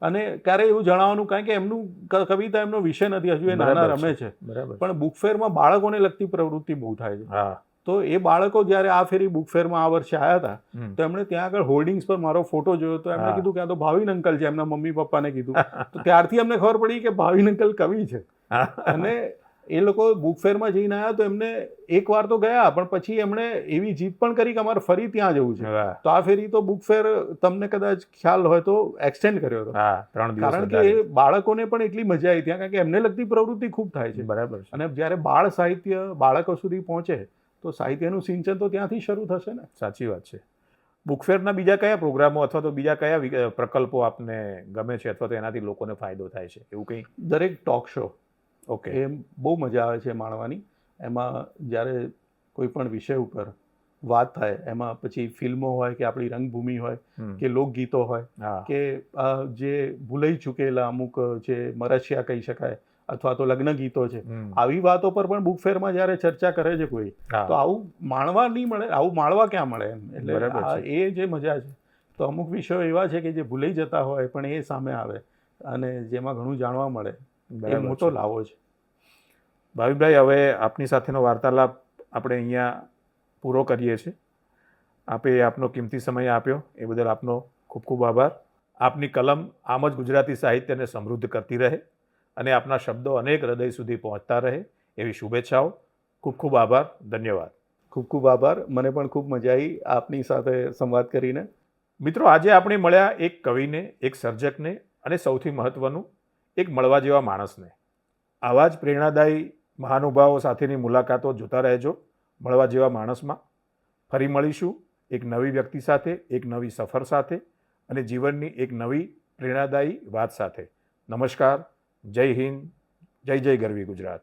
અને ક્યારે એવું જણાવવાનું, કારણ કે એમનું કવિતા એમનો વિષય નથી, હજુ એ નાના બરાબર રમે છે. છે. બરાબર. પણ બુક ફેરમાં બાળકોને લગતી પ્રવૃત્તિ બહુ થાય છે. હા. તો એ બાળકો જ્યારે આ ફેરી બુક ફેરમાં આ વર્ષે આવ્યા હતા, હમ. તો એમણે ત્યાં આગળ હોર્ડિંગ્સ પર મારો ફોટો જોયો, તો એમણે હા. કીધું કે આ તો ભાવિન અંકલ છે. એમના મમ્મી પપ્પાને કીધું, તો ત્યારથી અમને ખબર પડી કે ભાવિન અંકલ કવિ છે. અને એ લોકો બુક ફેરમાં જઈને આવ્યા, તો એમને એક વાર તો ગયા, પણ પછી એમણે એવી જીદ પણ કરી કે અમારે ફરી ત્યાં જવું છે. વાહ. તો આ ફેરી તો બુક ફેર તમને કદાચ ખ્યાલ હોય તો એક્સટેન્ડ કર્યો હતો. હા, 3 દિવસ કારણ કે વધારે. એ બાળકોને પણ એટલી મજા આવી ત્યાં, કારણ કે એમને લગતી પ્રવૃત્તિ ખૂબ થાય છે. બરાબર છે. અને જ્યારે બાળ સાહિત્ય બાળકો સુધી પહોંચે તો સાહિત્યનું સિંચન તો ત્યાંથી શરૂ થશે ને. સાચી વાત છે. બુકફેરના બીજા કયા પ્રોગ્રામો અથવા તો બીજા કયા પ્રકલ્પો આપને ગમે છે અથવા તો એનાથી લોકોને ફાયદો થાય છે, એવું કંઈ? દરેક ટોક શો ઓકે. એ બહુ મજા આવે છે માણવાની. એમાં જ્યારે કોઈ પણ વિષય ઉપર વાત થાય, એમાં પછી ફિલ્મો હોય કે આપણી રંગભૂમિ હોય હમ. કે લોકગીતો હોય હા. કે જે ભૂલાઈ ચૂકેલા અમુક જે મરસિયા કહી શકાય અથવા તો લગ્ન ગીતો છે, હમ. આવી વાતો પર પણ બુક ફેરમાં જ્યારે ચર્ચા કરે છે કોઈ, હા. તો આવું માણવા નહીં મળે, આવું માણવા ક્યાં મળે એમ. એટલે બરાબર આ છે. એ જે મજા છે. તો અમુક વિષયો એવા છે કે જે ભૂલાઈ જતા હોય પણ એ સામે આવે અને જેમાં ઘણું જાણવા મળે, એ બરાબર મોટો છે. લાવો છે. ભાવિકભાઈ, હવે આપની સાથેનો વાર્તાલાપ આપણે અહીંયા પૂરો કરીએ છીએ. આપે આપનો કિંમતી સમય આપ્યો એ બદલ આપનો ખૂબ ખૂબ આભાર. આપની કલમ આમ જ ગુજરાતી સાહિત્યને સમૃદ્ધ કરતી રહે અને આપના શબ્દો અનેક હૃદય સુધી પહોંચતા રહે એવી શુભેચ્છાઓ. ખૂબ ખૂબ આભાર. ધન્યવાદ. ખૂબ ખૂબ આભાર. મને પણ ખૂબ મજા આવી આપની સાથે સંવાદ કરીને. મિત્રો, આજે આપણે મળ્યા એક કવિને, એક સર્જકને અને સૌથી મહત્વનું એક મળવા જેવા માણસને. આવા જ પ્રેરણાદાયી મહાનુભાવો સાથેની મુલાકાતો જોતા રહેજો મળવા જેવા માણસમાં. ફરી મળીશું એક નવી વ્યક્તિ સાથે, એક નવી સફર સાથે અને જીવનની એક નવી પ્રેરણાદાયી વાત સાથે. નમસ્કાર. જય હિન્દ. જય જય ગરવી ગુજરાત.